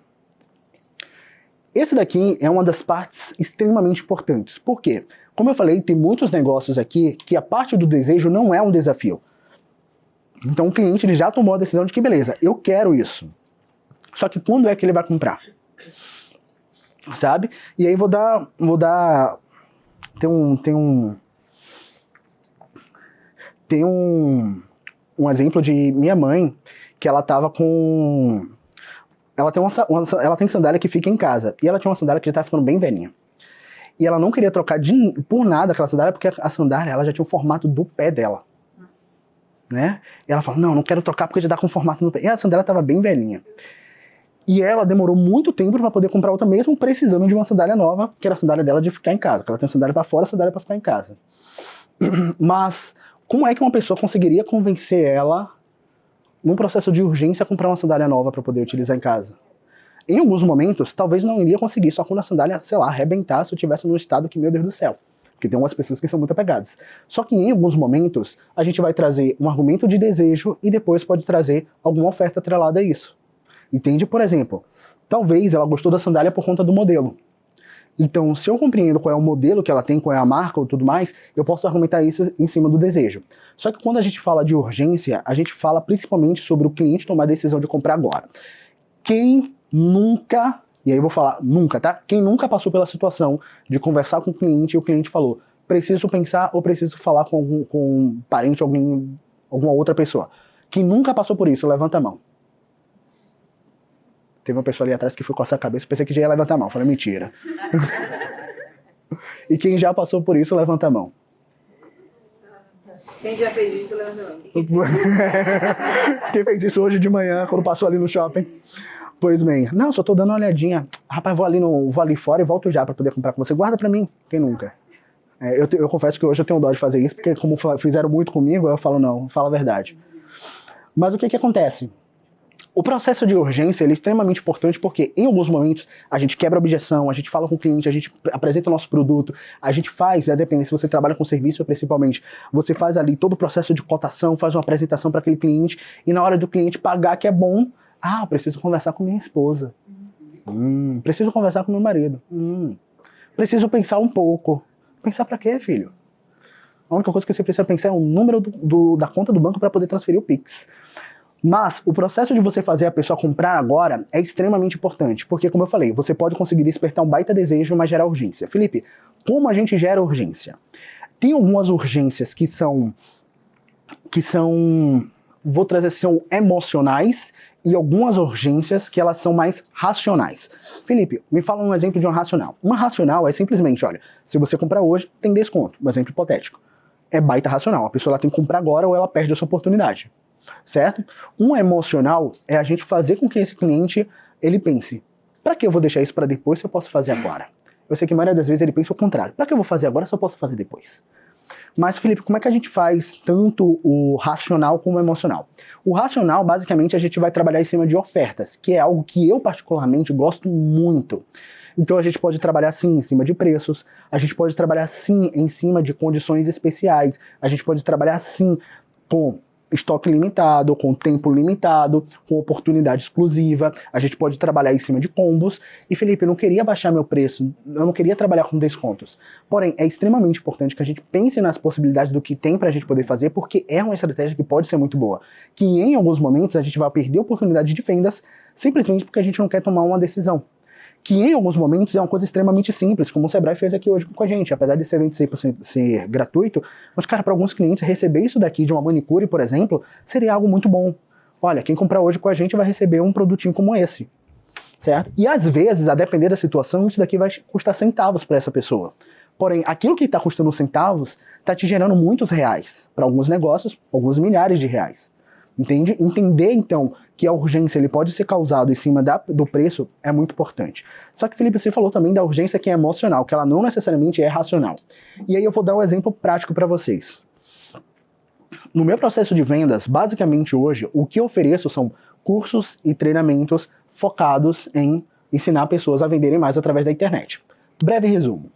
Esse daqui é uma das partes extremamente importantes. Por quê? Como eu falei, tem muitos negócios aqui que a parte do desejo não é um desafio. Então o cliente ele já tomou a decisão de que, beleza, eu quero isso. Só que quando é que ele vai comprar? Sabe? E aí vou dar tem um exemplo de minha mãe, que ela tava com... Ela tem sandália que fica em casa. E ela tinha uma sandália que já tava ficando bem velhinha. E ela não queria trocar por nada aquela sandália, porque a sandália ela já tinha o formato do pé dela. Né? E ela falou, não quero trocar porque já dá com o formato no pé. E a sandália tava bem velhinha. E ela demorou muito tempo para poder comprar outra, mesmo precisando de uma sandália nova, que era a sandália dela de ficar em casa. Porque ela tem uma sandália para fora, a sandália para ficar em casa. Mas como é que uma pessoa conseguiria convencer ela, num processo de urgência, a comprar uma sandália nova para poder utilizar em casa? Em alguns momentos, talvez não iria conseguir, só quando a sandália, sei lá, arrebentasse ou estivesse num estado que, meu Deus do céu. Porque tem umas pessoas que são muito apegadas. Só que em alguns momentos, a gente vai trazer um argumento de desejo e depois pode trazer alguma oferta atrelada a isso. Entende? Por exemplo, talvez ela gostou da sandália por conta do modelo. Então, se eu compreendo qual é o modelo que ela tem, qual é a marca ou tudo mais, eu posso argumentar isso em cima do desejo. Só que quando a gente fala de urgência, a gente fala principalmente sobre o cliente tomar a decisão de comprar agora. Quem nunca, e aí eu vou falar nunca, tá? Quem nunca passou pela situação de conversar com o cliente e o cliente falou, preciso pensar ou preciso falar com um parente ou alguma outra pessoa. Quem nunca passou por isso, levanta a mão. Teve uma pessoa ali atrás que foi coçar a cabeça, pensei que já ia levantar a mão. Falei, mentira. E quem já passou por isso, levanta a mão. Quem já fez isso, levanta a mão. Quem fez isso hoje de manhã, quando passou ali no shopping? Pois bem, não, só tô dando uma olhadinha. Rapaz, vou ali fora e volto já pra poder comprar com você. Guarda pra mim. Quem nunca? Eu confesso que hoje eu tenho dó de fazer isso, porque como fizeram muito comigo, eu falo, não, fala a verdade. Mas o que acontece? O processo de urgência ele é extremamente importante porque em alguns momentos a gente quebra a objeção, a gente fala com o cliente, a gente apresenta o nosso produto, a gente faz, depende se você trabalha com serviço principalmente, você faz ali todo o processo de cotação, faz uma apresentação para aquele cliente e na hora do cliente pagar que é bom, preciso conversar com minha esposa, preciso conversar com meu marido, preciso pensar um pouco. Pensar para quê, filho? A única coisa que você precisa pensar é o número da conta do banco para poder transferir o Pix. Mas o processo de você fazer a pessoa comprar agora é extremamente importante, porque como eu falei, você pode conseguir despertar um baita desejo, mas gerar urgência. Felipe, como a gente gera urgência? Tem algumas urgências que são, vou trazer, são emocionais e algumas urgências que elas são mais racionais. Felipe, me fala um exemplo de uma racional. Uma racional é simplesmente, olha, se você comprar hoje, tem desconto, um exemplo hipotético. É baita racional, a pessoa ela tem que comprar agora ou ela perde essa oportunidade. Certo? Um emocional é a gente fazer com que esse cliente, ele pense, para que eu vou deixar isso para depois se eu posso fazer agora? Eu sei que a maioria das vezes ele pensa o contrário, para que eu vou fazer agora se eu posso fazer depois? Mas Felipe, como é que a gente faz tanto o racional como o emocional? O racional, basicamente, a gente vai trabalhar em cima de ofertas, que é algo que eu particularmente gosto muito. Então a gente pode trabalhar sim em cima de preços, a gente pode trabalhar sim em cima de condições especiais, a gente pode trabalhar sim com estoque limitado, com tempo limitado, com oportunidade exclusiva, a gente pode trabalhar em cima de combos, e Felipe, eu não queria baixar meu preço, eu não queria trabalhar com descontos, porém é extremamente importante que a gente pense nas possibilidades do que tem pra gente poder fazer, porque é uma estratégia que pode ser muito boa, que em alguns momentos a gente vai perder oportunidade de vendas, simplesmente porque a gente não quer tomar uma decisão. Que em alguns momentos é uma coisa extremamente simples, como o Sebrae fez aqui hoje com a gente, apesar desse evento ser gratuito, mas cara, para alguns clientes receber isso daqui de uma manicure, por exemplo, seria algo muito bom. Olha, quem comprar hoje com a gente vai receber um produtinho como esse, certo? E às vezes, a depender da situação, isso daqui vai custar centavos para essa pessoa. Porém, aquilo que está custando centavos está te gerando muitos reais, para alguns negócios, alguns milhares de reais. Entende? Entender, então, que a urgência ele pode ser causado em cima do preço é muito importante. Só que, Felipe, você falou também da urgência que é emocional, que ela não necessariamente é racional. E aí eu vou dar um exemplo prático para vocês. No meu processo de vendas, basicamente hoje, o que eu ofereço são cursos e treinamentos focados em ensinar pessoas a venderem mais através da internet. Breve resumo.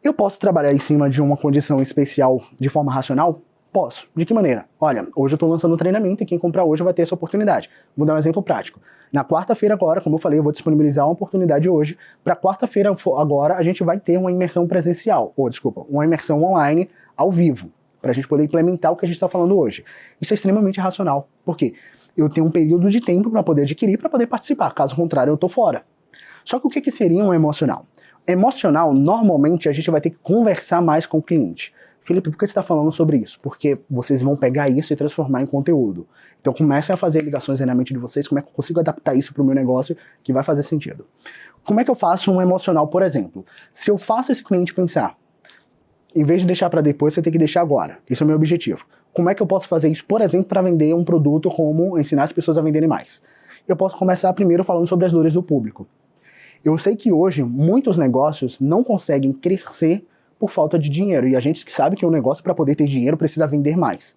Eu posso trabalhar em cima de uma condição especial de forma racional? Posso. De que maneira? Olha, hoje eu estou lançando um treinamento e quem comprar hoje vai ter essa oportunidade. Vou dar um exemplo prático. Na quarta-feira agora, como eu falei, eu vou disponibilizar uma oportunidade hoje. Para quarta-feira agora, a gente vai ter uma imersão presencial, uma imersão online ao vivo, para a gente poder implementar o que a gente está falando hoje. Isso é extremamente racional. Por quê? Eu tenho um período de tempo para poder adquirir, para poder participar. Caso contrário, eu estou fora. Só que o que seria um emocional? Emocional, normalmente, a gente vai ter que conversar mais com o cliente. Felipe, por que você está falando sobre isso? Porque vocês vão pegar isso e transformar em conteúdo. Então comecem a fazer ligações aí na mente de vocês, como é que eu consigo adaptar isso para o meu negócio que vai fazer sentido. Como é que eu faço um emocional, por exemplo? Se eu faço esse cliente pensar, em vez de deixar para depois, você tem que deixar agora. Esse é o meu objetivo. Como é que eu posso fazer isso, por exemplo, para vender um produto, como ensinar as pessoas a venderem mais? Eu posso começar primeiro falando sobre as dores do público. Eu sei que hoje muitos negócios não conseguem crescer por falta de dinheiro, e a gente sabe que um negócio, para poder ter dinheiro, precisa vender mais.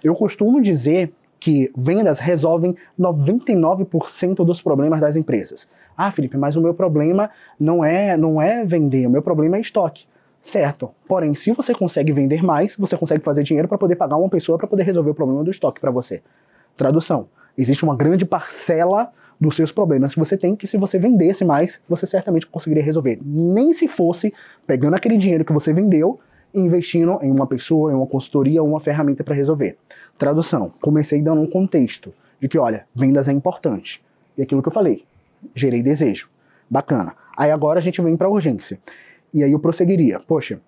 Eu costumo dizer que vendas resolvem 99% dos problemas das empresas. Ah, Felipe, mas o meu problema não é vender, o meu problema é estoque. Certo, porém, se você consegue vender mais, você consegue fazer dinheiro para poder pagar uma pessoa para poder resolver o problema do estoque para você. Tradução, existe uma grande parcela dos seus problemas que você tem, que se você vendesse mais, você certamente conseguiria resolver. Nem se fosse pegando aquele dinheiro que você vendeu e investindo em uma pessoa, em uma consultoria ou uma ferramenta para resolver. Tradução, comecei dando um contexto de que, olha, vendas é importante. E aquilo que eu falei, gerei desejo. Bacana. Aí agora a gente vem para a urgência. E aí eu prosseguiria. Poxa,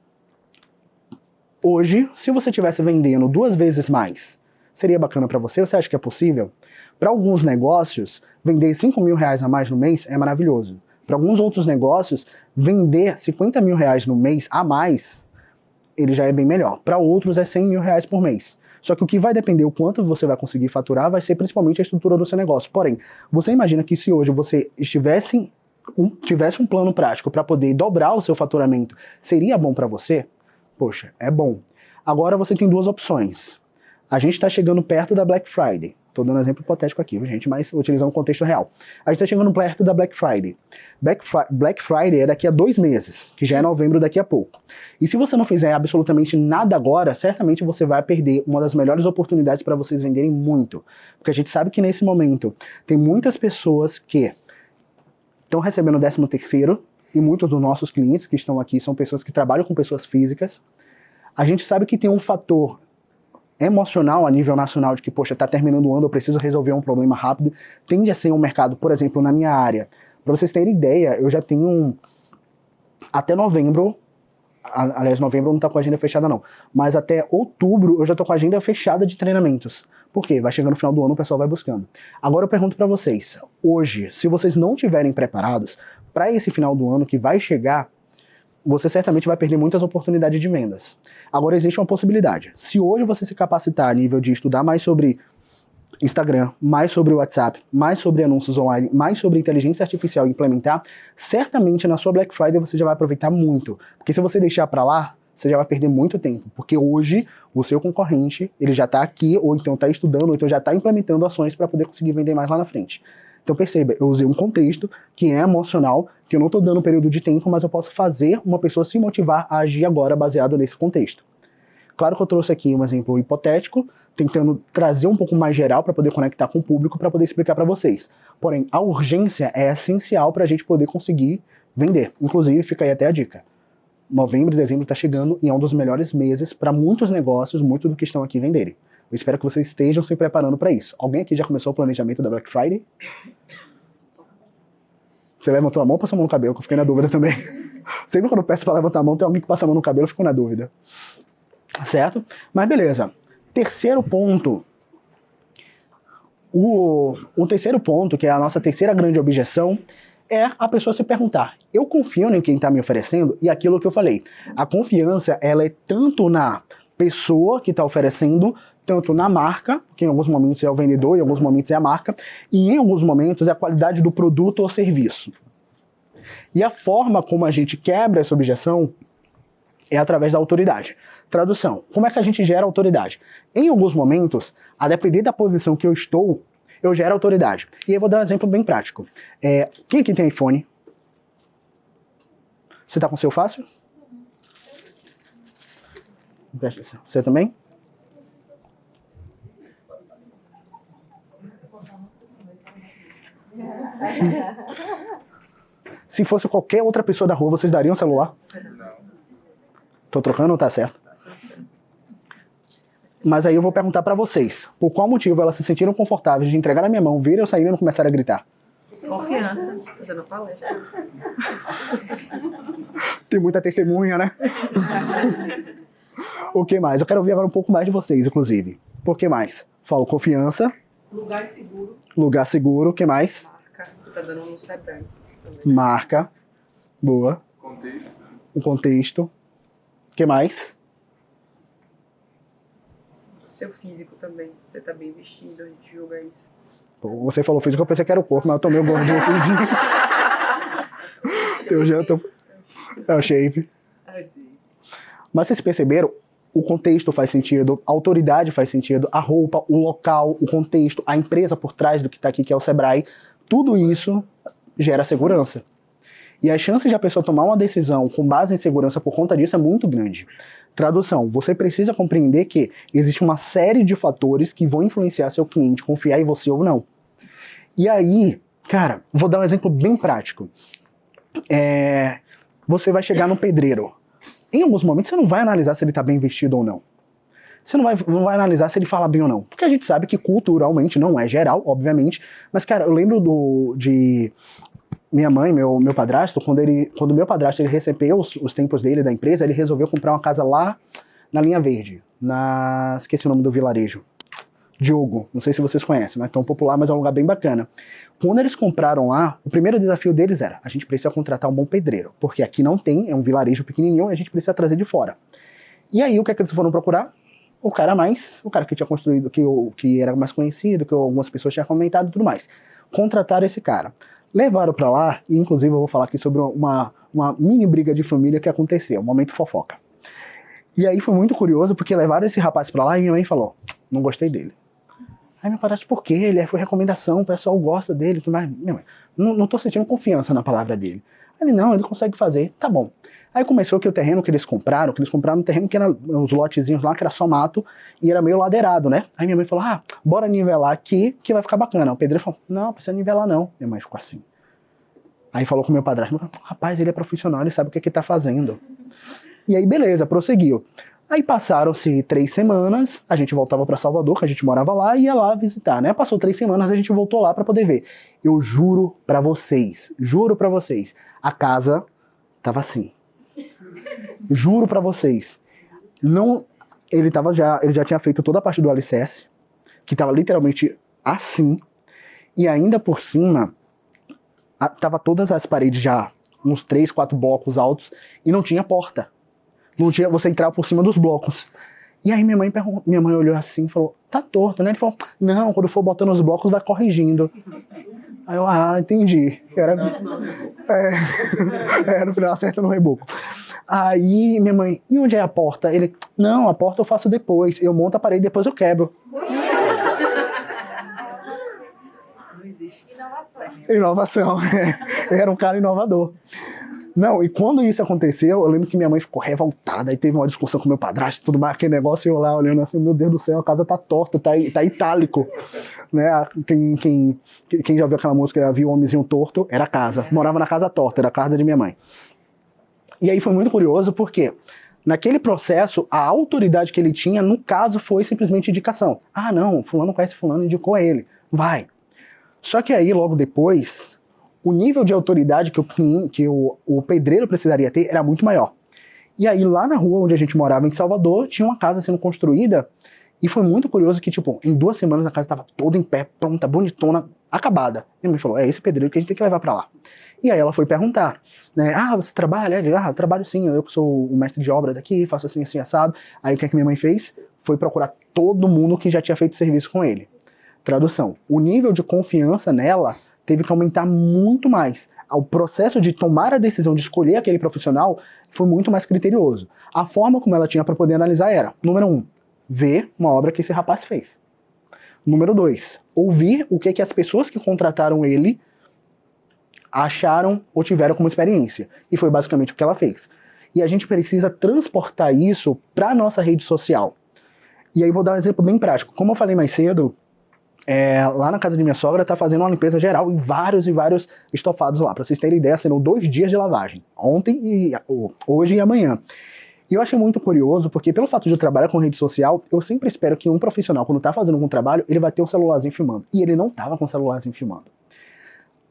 hoje, se você estivesse vendendo 2 vezes mais, seria bacana para você? Você acha que é possível? Para alguns negócios, vender R$5.000 a mais no mês é maravilhoso. Para alguns outros negócios, vender R$50.000 no mês a mais, ele já é bem melhor. Para outros é R$100.000 por mês. Só que o que vai depender o quanto você vai conseguir faturar vai ser principalmente a estrutura do seu negócio. Porém, você imagina que se hoje você tivesse um plano prático para poder dobrar o seu faturamento, seria bom para você? Poxa, é bom. Agora você tem 2 opções. A gente está chegando perto da Black Friday. Estou dando exemplo hipotético aqui, gente, mas utilizando um contexto real. A gente está chegando perto da Black Friday. Black Friday é daqui a 2 meses, que já é novembro daqui a pouco. E se você não fizer absolutamente nada agora, certamente você vai perder uma das melhores oportunidades para vocês venderem muito. Porque a gente sabe que nesse momento tem muitas pessoas que estão recebendo o 13º, e muitos dos nossos clientes que estão aqui são pessoas que trabalham com pessoas físicas. A gente sabe que tem um fator emocional a nível nacional de que, poxa, tá terminando o ano, eu preciso resolver um problema rápido. Tende a ser um mercado, por exemplo, na minha área. Para vocês terem ideia, eu já tenho até novembro, aliás, novembro não tá com a agenda fechada não, mas até outubro eu já tô com a agenda fechada de treinamentos. Por quê? Vai chegando no final do ano, o pessoal vai buscando. Agora eu pergunto para vocês, hoje, se vocês não estiverem preparados para esse final do ano que vai chegar, você certamente vai perder muitas oportunidades de vendas. Agora existe uma possibilidade. Se hoje você se capacitar a nível de estudar mais sobre Instagram, mais sobre WhatsApp, mais sobre anúncios online, mais sobre inteligência artificial e implementar, certamente na sua Black Friday você já vai aproveitar muito. Porque se você deixar para lá, você já vai perder muito tempo. Porque hoje o seu concorrente, ele já está aqui, ou então está estudando, ou então já está implementando ações para poder conseguir vender mais lá na frente. Então perceba, eu usei um contexto que é emocional, que eu não estou dando um período de tempo, mas eu posso fazer uma pessoa se motivar a agir agora baseado nesse contexto. Claro que eu trouxe aqui um exemplo hipotético, tentando trazer um pouco mais geral para poder conectar com o público, para poder explicar para vocês. Porém, a urgência é essencial para a gente poder conseguir vender. Inclusive, fica aí até a dica. Novembro e dezembro está chegando e é um dos melhores meses para muitos negócios, muitos do que estão aqui venderem. Eu espero que vocês estejam se preparando para isso. Alguém aqui já começou o planejamento da Black Friday? Você levantou a mão ou passou a mão no cabelo? Que eu fiquei na dúvida também. Sempre quando eu peço para levantar a mão, tem alguém que passa a mão no cabelo, eu fico na dúvida. Certo? Mas beleza. Terceiro ponto. O terceiro ponto, que é a nossa terceira grande objeção, é a pessoa se perguntar, eu confio em quem está me oferecendo? E aquilo que eu falei, a confiança, ela é tanto na pessoa que está oferecendo, tanto na marca, que em alguns momentos é o vendedor, em alguns momentos é a marca, e em alguns momentos é a qualidade do produto ou serviço. E a forma como a gente quebra essa objeção é através da autoridade. Tradução, como é que a gente gera autoridade? Em alguns momentos, a depender da posição que eu estou, eu gero autoridade. E eu vou dar um exemplo bem prático. Quem aqui tem iPhone? Você está com o seu fácil? Presta atenção. Você também? Se fosse qualquer outra pessoa da rua, vocês dariam o celular? Não. Tô trocando ou tá certo? Mas aí eu vou perguntar pra vocês. Por qual motivo elas se sentiram confortáveis de entregar na minha mão, virem eu sair e não começaram a gritar? Confiança, fazendo palestra. Tem muita testemunha, né? O que mais? Eu quero ouvir agora um pouco mais de vocês, inclusive. Por que mais? Falo confiança. Lugar seguro. Lugar seguro. O que mais? Marca. Você tá dando no Sebrae. Marca. Boa. Contexto. O contexto. O que mais? Seu físico também. Você tá bem vestido, a gente julga isso. Pô, você falou físico, eu pensei que era o corpo, mas eu tô meio gordinho assim. Eu já tô... É o shape. Mas vocês perceberam? O contexto faz sentido, a autoridade faz sentido, a roupa, o local, o contexto, a empresa por trás do que está aqui, que é o Sebrae, tudo isso gera segurança. E a chance de a pessoa tomar uma decisão com base em segurança por conta disso é muito grande. Tradução, você precisa compreender que existe uma série de fatores que vão influenciar seu cliente confiar em você ou não. E aí, cara, vou dar um exemplo bem prático. Você vai chegar no pedreiro. Em alguns momentos você não vai analisar se ele está bem vestido ou não. Você não vai analisar se ele fala bem ou não. Porque a gente sabe que culturalmente não é geral, obviamente. Mas, cara, eu lembro de minha mãe, meu padrasto, quando meu padrasto ele recebeu os tempos dele da empresa, ele resolveu comprar uma casa lá na Linha Verde. Esqueci o nome do vilarejo. Diogo, não sei se vocês conhecem, não é tão popular, mas é um lugar bem bacana. Quando eles compraram lá, o primeiro desafio deles era, a gente precisa contratar um bom pedreiro, porque aqui não tem, é um vilarejo pequenininho, e a gente precisa trazer de fora. E aí, o que é que eles foram procurar? O cara que tinha construído, que era mais conhecido, que algumas pessoas tinham comentado e tudo mais. Contrataram esse cara. Levaram pra lá, e inclusive eu vou falar aqui sobre uma mini briga de família que aconteceu, um momento fofoca. E aí foi muito curioso, porque levaram esse rapaz pra lá e minha mãe falou, não gostei dele. Aí meu padrasto, por quê? Ele foi recomendação, o pessoal gosta dele, mas não tô sentindo confiança na palavra dele. Ele, não, ele consegue fazer, tá bom. Aí começou que o terreno que eles compraram um terreno que era uns lotezinhos lá, que era só mato, e era meio ladeirado, né? Aí minha mãe falou, bora nivelar aqui, que vai ficar bacana. O pedreiro falou, não precisa nivelar não. Minha mãe ficou assim. Aí falou com o meu padrasto, rapaz, ele é profissional, ele sabe o que tá fazendo. E aí beleza, prosseguiu. Aí passaram-se 3 semanas, a gente voltava para Salvador, que a gente morava lá, e ia lá visitar, né? Passou 3 semanas, a gente voltou lá para poder ver. Eu juro pra vocês, a casa tava assim. Juro pra vocês. Não, ele já tinha feito toda a parte do alicerce, que tava literalmente assim, e ainda por cima, tava todas as paredes já, uns 3, 4 blocos altos, e não tinha porta. Não tinha, você entrava por cima dos blocos. E aí minha mãe olhou assim e falou, tá torto, né? Ele falou, não, quando for botando os blocos vai corrigindo. Aí eu, entendi. No final acerta no reboco. Aí minha mãe, e onde é a porta? Ele, não, a porta eu faço depois. Eu monto a parede e depois eu quebro. Não existe. Inovação. Era um cara inovador. Não, e quando isso aconteceu, eu lembro que minha mãe ficou revoltada, aí teve uma discussão com meu padrasto, tudo mais, aquele negócio, e eu lá olhando assim, meu Deus do céu, a casa tá torta, tá itálico, né, quem já viu aquela música, viu o homenzinho torto, era a casa, morava na casa torta, era a casa de minha mãe. E aí foi muito curioso, porque naquele processo, a autoridade que ele tinha, no caso, foi simplesmente indicação. Não, fulano conhece fulano, indicou a ele, vai. Só que aí, logo depois, o nível de autoridade que o pedreiro precisaria ter era muito maior. E aí, lá na rua onde a gente morava, em Salvador, tinha uma casa sendo construída, e foi muito curioso que, em 2 semanas a casa estava toda em pé, pronta, bonitona, acabada. E minha mãe falou, é esse pedreiro que a gente tem que levar para lá. E aí ela foi perguntar, né, você trabalha? Ele, trabalho sim, eu que sou o mestre de obra daqui, faço assim, assim, assado. Aí o que minha mãe fez? Foi procurar todo mundo que já tinha feito serviço com ele. Tradução, o nível de confiança nela teve que aumentar muito mais. O processo de tomar a decisão de escolher aquele profissional foi muito mais criterioso. A forma como ela tinha para poder analisar era, número 1, ver uma obra que esse rapaz fez. Número 2, ouvir o que as pessoas que contrataram ele acharam ou tiveram como experiência. E foi basicamente o que ela fez. E a gente precisa transportar isso para a nossa rede social. E aí vou dar um exemplo bem prático. Como eu falei mais cedo, lá na casa de minha sogra tá fazendo uma limpeza geral em vários e vários estofados lá. Pra vocês terem ideia, serão 2 dias de lavagem. Hoje e amanhã. E eu achei muito curioso, porque pelo fato de eu trabalhar com rede social, eu sempre espero que um profissional, quando tá fazendo algum trabalho, ele vai ter um celularzinho filmando. E ele não tava com o celularzinho filmando.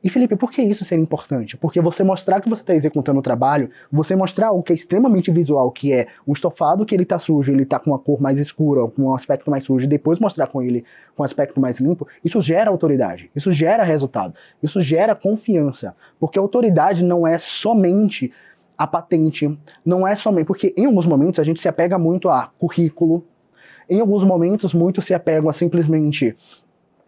E Felipe, por que isso seria importante? Porque você mostrar que você está executando o trabalho, você mostrar algo que é extremamente visual, que é um estofado que ele tá sujo, ele tá com uma cor mais escura, com um aspecto mais sujo, e depois mostrar com ele com um aspecto mais limpo, isso gera autoridade, isso gera resultado, isso gera confiança. Porque a autoridade não é somente a patente, não é somente... Porque em alguns momentos a gente se apega muito a currículo, em alguns momentos muitos se apegam a simplesmente...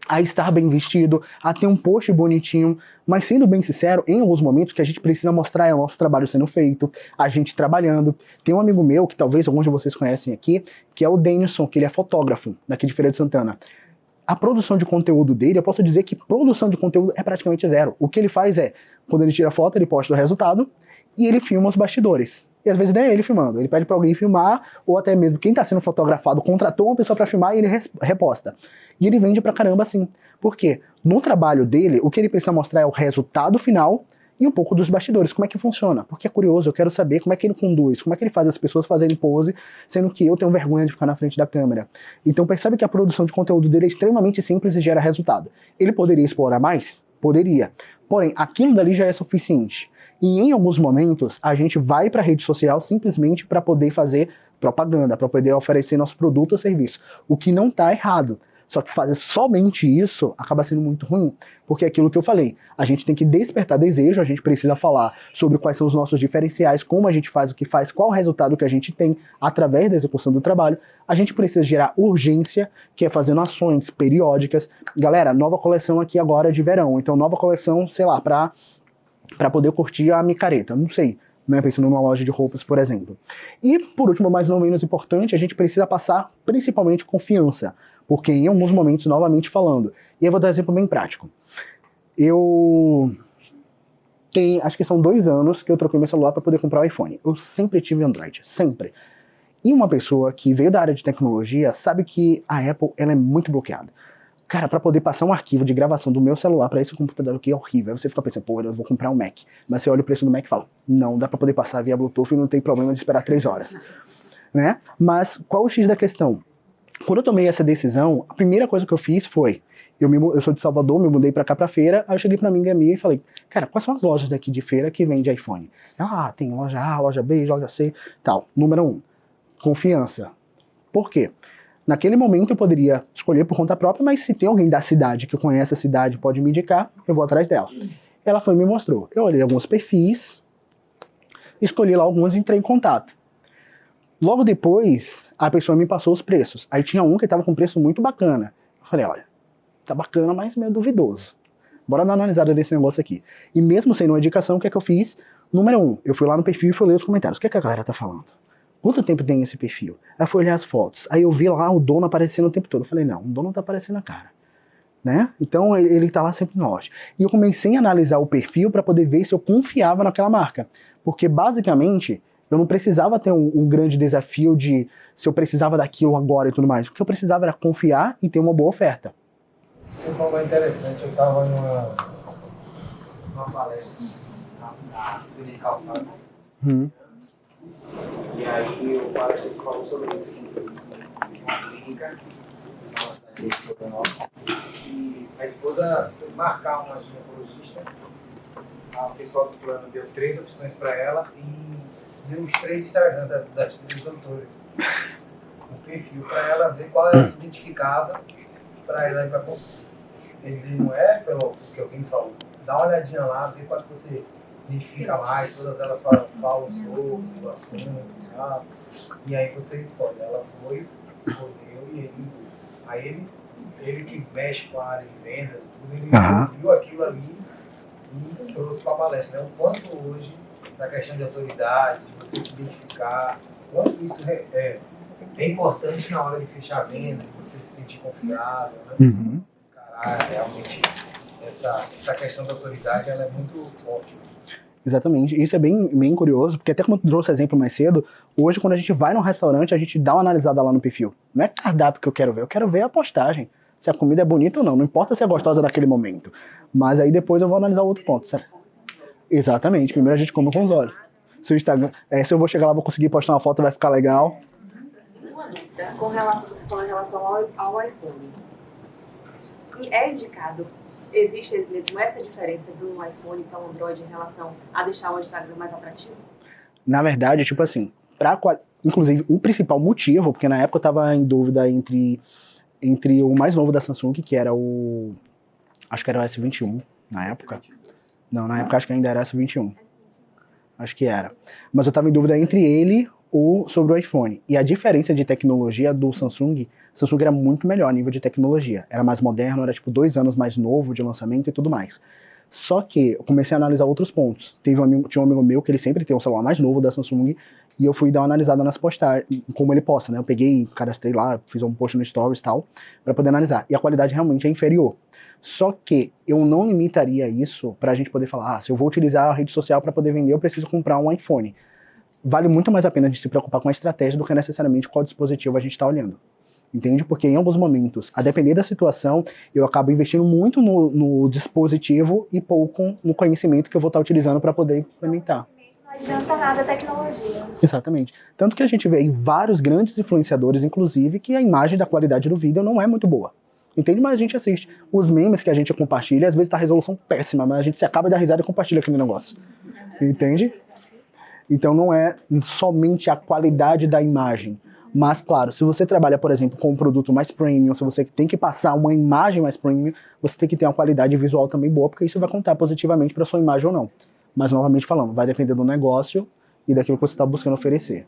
a estar bem vestido, a ter um post bonitinho, mas sendo bem sincero, em alguns momentos que a gente precisa mostrar é o nosso trabalho sendo feito, a gente trabalhando. Tem um amigo meu, que talvez alguns de vocês conhecem aqui, que é o Denison, que ele é fotógrafo, daqui de Feira de Santana. A produção de conteúdo dele, eu posso dizer que produção de conteúdo é praticamente zero. O que ele faz é, quando ele tira foto, ele posta o resultado, e ele filma os bastidores. E às vezes nem é ele filmando, ele pede pra alguém filmar, ou até mesmo quem tá sendo fotografado contratou uma pessoa pra filmar e ele reposta. E ele vende pra caramba assim. Por quê? No trabalho dele, o que ele precisa mostrar é o resultado final e um pouco dos bastidores, como é que funciona. Porque é curioso, eu quero saber como é que ele conduz, como é que ele faz as pessoas fazerem pose, sendo que eu tenho vergonha de ficar na frente da câmera. Então percebe que a produção de conteúdo dele é extremamente simples e gera resultado. Ele poderia explorar mais? Poderia. Porém, aquilo dali já é suficiente. E em alguns momentos, a gente vai para a rede social simplesmente para poder fazer propaganda, para poder oferecer nosso produto ou serviço. O que não está errado. Só que fazer somente isso acaba sendo muito ruim, porque é aquilo que eu falei, a gente tem que despertar desejo, a gente precisa falar sobre quais são os nossos diferenciais, como a gente faz o que faz, qual o resultado que a gente tem através da execução do trabalho. A gente precisa gerar urgência, que é fazendo ações periódicas. Galera, nova coleção aqui agora de verão, então nova coleção, sei lá, para poder curtir a micareta, não sei, né, pensando numa loja de roupas, por exemplo. E, por último, mas não menos importante, a gente precisa passar principalmente confiança, porque em alguns momentos, novamente falando, e eu vou dar um exemplo bem prático. Acho que são 2 anos que eu troquei meu celular para poder comprar o iPhone. Eu sempre tive Android, sempre. E uma pessoa que veio da área de tecnologia sabe que a Apple ela é muito bloqueada. Cara, para poder passar um arquivo de gravação do meu celular para esse computador aqui é horrível. Aí você fica pensando, pô, eu vou comprar um Mac. Mas você olha o preço do Mac e fala, não, dá para poder passar via Bluetooth e não tem problema de esperar 3 horas. Né? Mas qual o X da questão? Quando eu tomei essa decisão, a primeira coisa que eu fiz foi, eu sou de Salvador, me mudei pra cá pra feira, aí eu cheguei pra minha amiga e falei, cara, quais são as lojas daqui de feira que vendem iPhone? Tem loja A, loja B, loja C, tal. Número 1, confiança. Por quê? Naquele momento eu poderia escolher por conta própria, mas se tem alguém da cidade que conhece a cidade pode me indicar, eu vou atrás dela. Ela foi e me mostrou. Eu olhei alguns perfis, escolhi lá alguns e entrei em contato. Logo depois, a pessoa me passou os preços. Aí tinha um que estava com preço muito bacana. Eu falei, olha, tá bacana, mas meio duvidoso. Bora dar uma analisada desse negócio aqui. E mesmo sendo uma indicação, o que é que eu fiz? Número 1, eu fui lá no perfil e fui ler os comentários. O que é que a galera tá falando? Quanto tempo tem esse perfil? Aí eu fui olhar as fotos. Aí eu vi lá o dono aparecendo o tempo todo. Eu falei, não, o dono não tá aparecendo a cara. Né? Então ele tá lá sempre no norte. E eu comecei a analisar o perfil para poder ver se eu confiava naquela marca. Porque basicamente eu não precisava ter um grande desafio de se eu precisava daquilo agora e tudo mais. O que eu precisava era confiar e ter uma boa oferta. Você falou interessante, eu estava numa palestra na Feira de Calçados. E aí o palestrante falou sobre isso aqui. Uma clínica, uma cidade de Florianópolis. E a esposa foi marcar uma ginecologista. A pessoa do plano deu 3 opções para ela e deu os 3 Instagrams das 3 doutoras. O perfil para ela ver qual ela se identificava para ela ir para consulta. Eles não é pelo que alguém falou. Dá uma olhadinha lá, vê qual que você se identifica mais, todas elas falam sobre o assunto e tal. E aí você escolhe. Ela foi, escolheu e ele que mexe com a área de vendas, ele viu aquilo ali e trouxe para a palestra. Né? O quanto hoje essa questão de autoridade, de você se identificar, quanto isso é importante na hora de fechar a venda, de você se sentir confiável, né? Realmente essa questão da autoridade ela é muito forte. Exatamente, isso é bem curioso, porque até como eu trouxe exemplo mais cedo, hoje quando a gente vai num restaurante, a gente dá uma analisada lá no perfil. Não é cardápio que eu quero ver a postagem. se a comida é bonita ou não. Não importa se é gostosa naquele momento. Mas aí depois eu vou analisar outro ponto, certo? Exatamente. Primeiro a gente come com os olhos. Se o Instagram... se eu vou chegar lá, vou conseguir postar uma foto, vai ficar legal. Uma dúvida, com relação, você falou em relação ao iPhone. E é indicado, existe mesmo essa diferença do iPhone para o Android em relação a deixar o Instagram mais atrativo? Na verdade, tipo assim, inclusive o principal motivo, porque na época eu tava em dúvida entre o mais novo da Samsung, que era acho que era o S21, na época. Não, na época acho que ainda era o S21. Acho que era. Mas eu tava em dúvida entre ele ou sobre o iPhone. E a diferença de tecnologia do Samsung era muito melhor a nível de tecnologia. Era mais moderno, era tipo 2 anos mais novo de lançamento e tudo mais. Só que eu comecei a analisar outros pontos. Tinha um amigo meu que ele sempre tem um celular mais novo da Samsung e eu fui dar uma analisada nas postagens, como ele posta, né? Eu peguei, cadastrei lá, fiz um post no Stories e tal, pra poder analisar. E a qualidade realmente é inferior. Só que eu não limitaria isso pra gente poder falar, se eu vou utilizar a rede social pra poder vender, eu preciso comprar um iPhone. Vale muito mais a pena a gente se preocupar com a estratégia do que necessariamente qual dispositivo a gente está olhando. Entende? Porque em alguns momentos, a depender da situação, eu acabo investindo muito no dispositivo e pouco no conhecimento que eu vou estar utilizando para poder implementar. Não adianta nada a tecnologia. Exatamente. Tanto que a gente vê aí vários grandes influenciadores, inclusive, que a imagem da qualidade do vídeo não é muito boa. Entende? Mas a gente assiste. Os memes que a gente compartilha, às vezes tá a resolução péssima, mas a gente se acaba de dar risada e compartilha aquele negócio. Entende? Então não é somente a qualidade da imagem. Mas, claro, se você trabalha, por exemplo, com um produto mais premium, se você tem que passar uma imagem mais premium, você tem que ter uma qualidade visual também boa, porque isso vai contar positivamente para sua imagem ou não. Mas, novamente falando, vai depender do negócio e daquilo que você está buscando oferecer.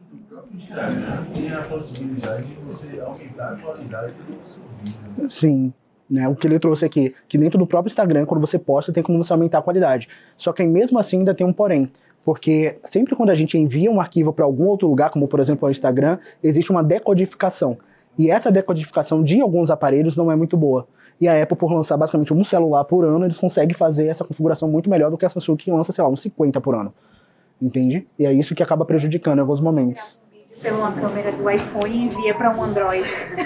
Tem a possibilidade de você aumentar a qualidade do seu vídeo. Sim. Né, o que ele trouxe aqui, que dentro do próprio Instagram, quando você posta, tem como você aumentar a qualidade. Só que mesmo assim ainda tem um porém. Porque sempre quando a gente envia um arquivo para algum outro lugar, como por exemplo o Instagram, existe uma decodificação. E essa decodificação de alguns aparelhos não é muito boa. E a Apple, por lançar basicamente um celular por ano, eles conseguem fazer essa configuração muito melhor do que a Samsung, que lança, sei lá, uns 50 por ano. Entende? E é isso que acaba prejudicando em alguns momentos. Pela uma câmera do iPhone e envia para um Android.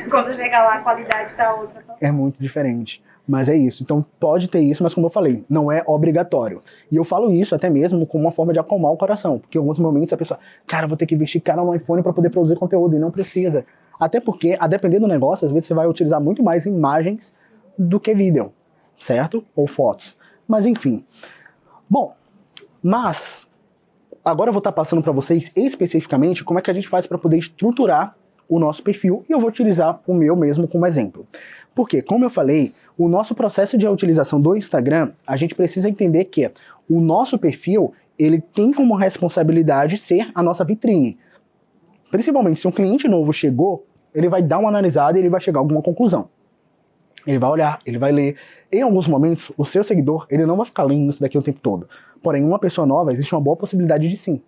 Quando chega lá, a qualidade tá outra. É muito diferente. Mas é isso. Então pode ter isso, mas como eu falei, não é obrigatório. E eu falo isso até mesmo como uma forma de acalmar o coração. Porque em alguns momentos a pessoa, cara, vou ter que investir cara no iPhone para poder produzir conteúdo. E não precisa. Até porque, a depender do negócio, às vezes você vai utilizar muito mais imagens do que vídeo. Certo? Ou fotos. Mas enfim. Bom, mas agora eu vou estar passando para vocês especificamente como é que a gente faz para poder estruturar o nosso perfil. E eu vou utilizar o meu mesmo como exemplo. Porque, como eu falei, o nosso processo de utilização do Instagram, a gente precisa entender que o nosso perfil, ele tem como responsabilidade ser a nossa vitrine. Principalmente se um cliente novo chegou, ele vai dar uma analisada e ele vai chegar a alguma conclusão. Ele vai olhar, ele vai ler. Em alguns momentos, o seu seguidor, ele não vai ficar lendo isso daqui o tempo todo. Porém, uma pessoa nova, existe uma boa possibilidade de sim.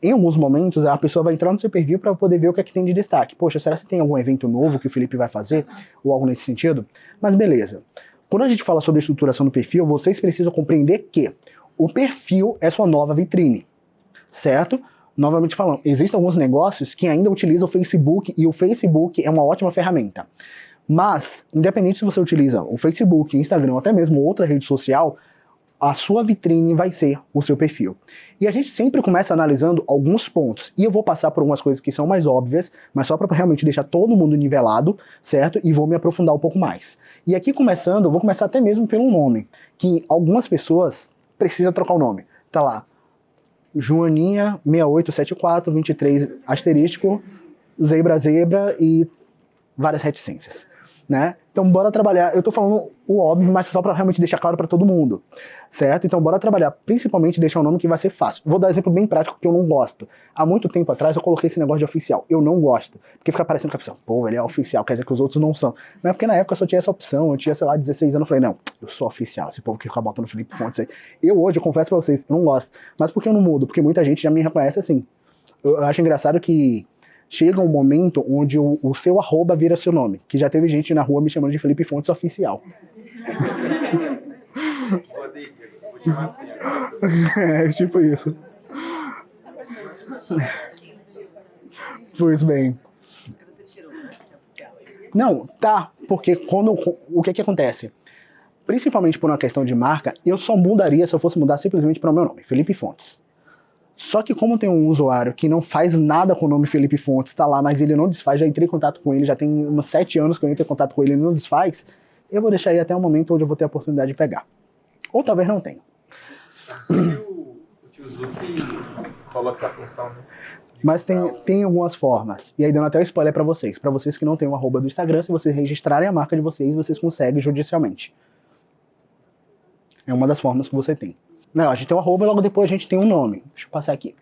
Em alguns momentos, a pessoa vai entrar no seu perfil para poder ver o que é que tem de destaque. Poxa, será que tem algum evento novo que o Felipe vai fazer? Ou algo nesse sentido? Mas beleza. Quando a gente fala sobre a estruturação do perfil, vocês precisam compreender que o perfil é sua nova vitrine. Certo? Novamente falando, existem alguns negócios que ainda utilizam o Facebook e o Facebook é uma ótima ferramenta. Mas, independente se você utiliza o Facebook, Instagram ou até mesmo outra rede social, a sua vitrine vai ser o seu perfil. E a gente sempre começa analisando alguns pontos. E eu vou passar por algumas coisas que são mais óbvias, mas só para realmente deixar todo mundo nivelado, certo? E vou me aprofundar um pouco mais. E aqui começando, eu vou começar até mesmo pelo nome, que algumas pessoas precisam trocar o nome. Tá lá, Joaninha 6874 23 asterístico, zebra e várias reticências. Né? Então bora trabalhar, eu tô falando o óbvio, mas só para realmente deixar claro para todo mundo, certo? Então bora trabalhar, principalmente deixar um nome que vai ser fácil. Vou dar um exemplo bem prático que eu não gosto. Há muito tempo atrás eu coloquei esse negócio de oficial, eu não gosto, porque fica parecendo que a pessoa, pô, ele é oficial, quer dizer que os outros não são. Mas é porque na época eu só tinha essa opção, eu tinha, sei lá, 16 anos, eu falei, não, eu sou oficial, esse povo que fica botando Felipe Fontes aí. Eu hoje, eu confesso pra vocês, eu não gosto. Mas por que eu não mudo? Porque muita gente já me reconhece assim. Eu acho engraçado que chega um momento onde o seu arroba vira seu nome. Que já teve gente na rua me chamando de Felipe Fontes Oficial. É, tipo isso. Pois bem. Não, tá, porque o que acontece? Principalmente por uma questão de marca, eu só mudaria se eu fosse mudar simplesmente para o meu nome, Felipe Fontes. Só que como tem um usuário que não faz nada com o nome Felipe Fontes, tá lá, mas ele não desfaz, já entrei em contato com ele, já tem uns 7 anos que eu entro em contato com ele e não desfaz, eu vou deixar aí até o momento onde eu vou ter a oportunidade de pegar. Ou talvez não tenha. Só que o tio Zuki coloca essa função, né? Mas tem algumas formas. E aí dando até um spoiler pra vocês. Pra vocês que não tem o arroba do Instagram, se vocês registrarem a marca de vocês, vocês conseguem judicialmente. É uma das formas que você tem. Não, a gente tem um arroba e logo depois a gente tem um nome. Deixa eu passar aqui.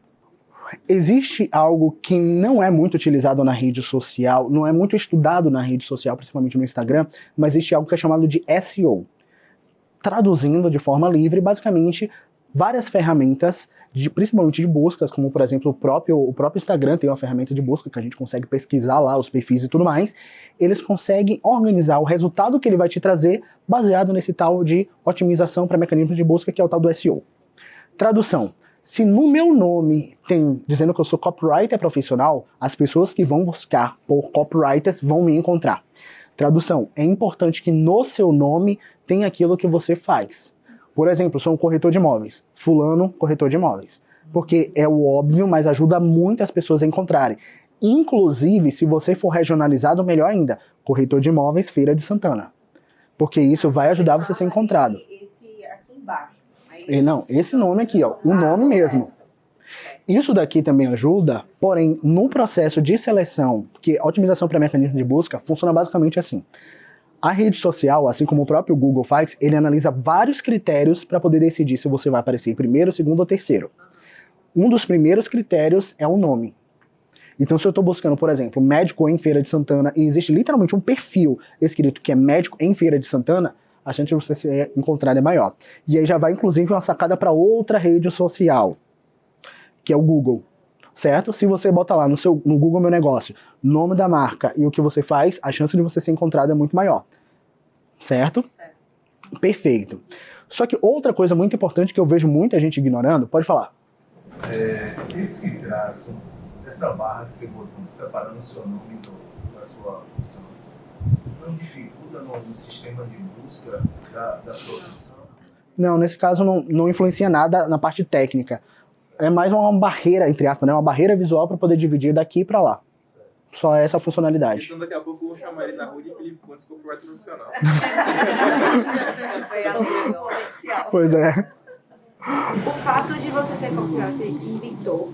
Existe algo que não é muito utilizado na rede social, não é muito estudado na rede social, principalmente no Instagram, mas existe algo que é chamado de SEO. Traduzindo de forma livre, basicamente, várias ferramentas, principalmente de buscas, como por exemplo o próprio Instagram tem uma ferramenta de busca que a gente consegue pesquisar lá os perfis e tudo mais, eles conseguem organizar o resultado que ele vai te trazer baseado nesse tal de otimização para mecanismos de busca, que é o tal do SEO. Tradução. Se no meu nome tem dizendo que eu sou copywriter profissional, as pessoas que vão buscar por copywriters vão me encontrar. Tradução. É importante que no seu nome tenha aquilo que você faz. Por exemplo, sou um corretor de imóveis. Fulano, corretor de imóveis. Porque é o óbvio, mas ajuda muito as pessoas a encontrarem. Inclusive, se você for regionalizado, melhor ainda. Corretor de imóveis, Feira de Santana. Porque isso vai ajudar você a ser encontrado. Esse aqui embaixo. Não, esse nome aqui, ó. O nome mesmo. Isso daqui também ajuda, porém, no processo de seleção, porque a otimização para mecanismo de busca funciona basicamente assim. A rede social, assim como o próprio Google faz, ele analisa vários critérios para poder decidir se você vai aparecer em primeiro, segundo ou terceiro. Um dos primeiros critérios é o nome. Então, se eu estou buscando, por exemplo, médico em Feira de Santana, e existe literalmente um perfil escrito que é médico em Feira de Santana, a chance de você ser encontrado é maior. E aí já vai, inclusive, uma sacada para outra rede social, que é o Google. Certo? Se você bota lá no Google Meu Negócio, nome da marca e o que você faz, a chance de você ser encontrado é muito maior. Certo? Perfeito. Só que outra coisa muito importante que eu vejo muita gente ignorando, pode falar. Esse traço, essa barra que você botou, separando o seu nome da sua função, não dificulta no sistema de busca da sua função? Não, nesse caso não influencia nada na parte técnica. É mais uma barreira, entre aspas, né? Uma barreira visual para poder dividir daqui para lá. Só essa funcionalidade. Então daqui a pouco eu vou chamar ele na rua de Felipe Fontes, copyright profissional. Pois é. O fato de você ser copywriter e inventor,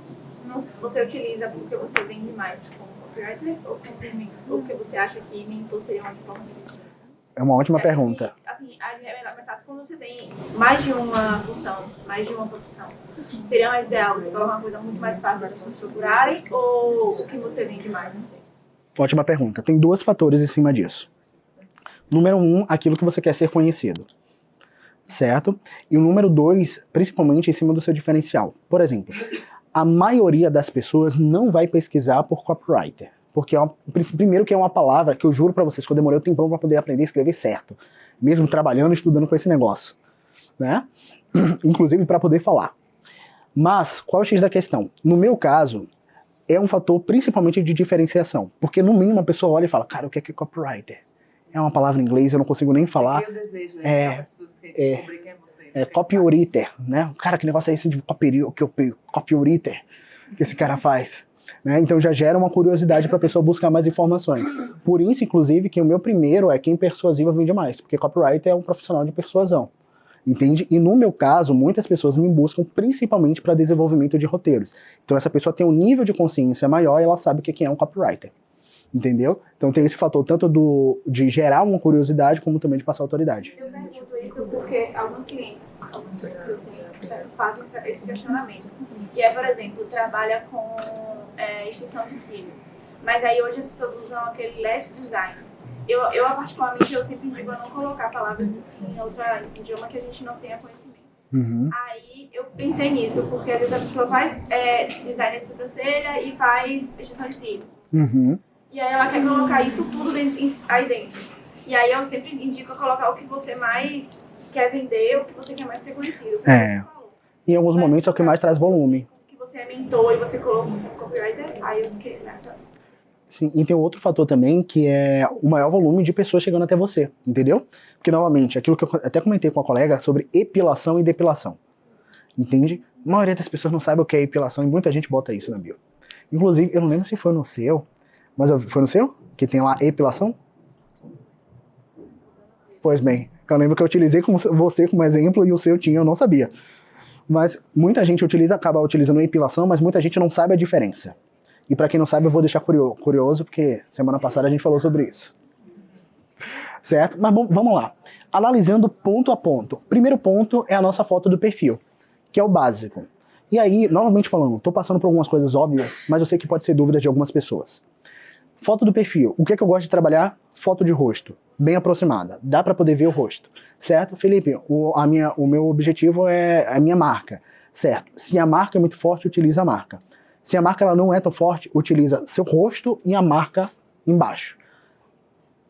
você utiliza porque você vende mais como copywriter ou porque você acha que mentor seria uma forma de investimento? É uma ótima pergunta. Que, assim, é melhor começar quando você tem mais de uma função, mais de uma profissão. Seria mais ideal você colocar uma coisa muito mais fácil as pessoas procurarem ou o que você vende mais, não sei. Ótima pergunta. Tem 2 fatores em cima disso. Número 1, aquilo que você quer ser conhecido. Certo? E o número 2, principalmente em cima do seu diferencial. Por exemplo, a maioria das pessoas não vai pesquisar por copywriter. Porque, primeiro, que é uma palavra que eu juro pra vocês que eu demorei um tempão pra poder aprender a escrever certo. Mesmo trabalhando e estudando com esse negócio. Né? Inclusive pra poder falar. Mas, qual é o X da questão? No meu caso, é um fator principalmente de diferenciação. Porque no mínimo a pessoa olha e fala, cara, o que é copywriter? É uma palavra em inglês, eu não consigo nem falar. Eu desejo, né? Sobre quem é você. É copywriter, né? Cara, que negócio é esse de copywriter que esse cara faz? Né? Então já gera uma curiosidade para a pessoa buscar mais informações. Por isso, inclusive, que o meu primeiro é quem persuasiva vende mais, porque copywriter é um profissional de persuasão. Entende? E no meu caso, muitas pessoas me buscam principalmente para desenvolvimento de roteiros. Então essa pessoa tem um nível de consciência maior e ela sabe o que é um copywriter. Entendeu? Então tem esse fator tanto de gerar uma curiosidade, como também de passar autoridade. Eu pergunto isso porque alguns clientes que eu tenho fazem esse questionamento. E é, por exemplo, trabalha com extensão de cílios. Mas aí hoje as pessoas usam aquele lash design. Eu particularmente, eu sempre digo a não colocar palavras em outro idioma que a gente não tenha conhecimento. Uhum. Aí eu pensei nisso, porque às vezes a pessoa faz design de sobrancelha e faz extensão de cílios. Uhum. E aí ela quer colocar isso tudo aí dentro. E aí eu sempre indico colocar o que você mais quer vender, o que você quer mais ser conhecido. Em alguns momentos é o que mais traz volume. Que você é mentor e você colocou copywriter, aí eu fiquei nessa. Sim, e tem outro fator também, que é o maior volume de pessoas chegando até você, entendeu? Porque, novamente, aquilo que eu até comentei com a colega sobre epilação e depilação, entende? A maioria das pessoas não sabe o que é epilação e muita gente bota isso na bio. Inclusive, eu não lembro se foi no seu, mas foi no seu? Que tem lá epilação? Pois bem, eu lembro que eu utilizei você como exemplo e o seu tinha, eu não sabia. Mas muita gente acaba utilizando epilação, mas muita gente não sabe a diferença. E para quem não sabe, eu vou deixar curioso, porque semana passada a gente falou sobre isso. Certo? Mas bom, vamos lá. Analisando ponto a ponto. Primeiro ponto é a nossa foto do perfil, que é o básico. E aí, novamente falando, tô passando por algumas coisas óbvias, mas eu sei que pode ser dúvida de algumas pessoas. Foto do perfil. O que é que eu gosto de trabalhar? Foto de rosto. Bem aproximada. Dá para poder ver o rosto. Certo? Felipe, o meu objetivo é a minha marca. Certo? Se a marca é muito forte, utiliza a marca. Se a marca ela não é tão forte, utiliza seu rosto e a marca embaixo.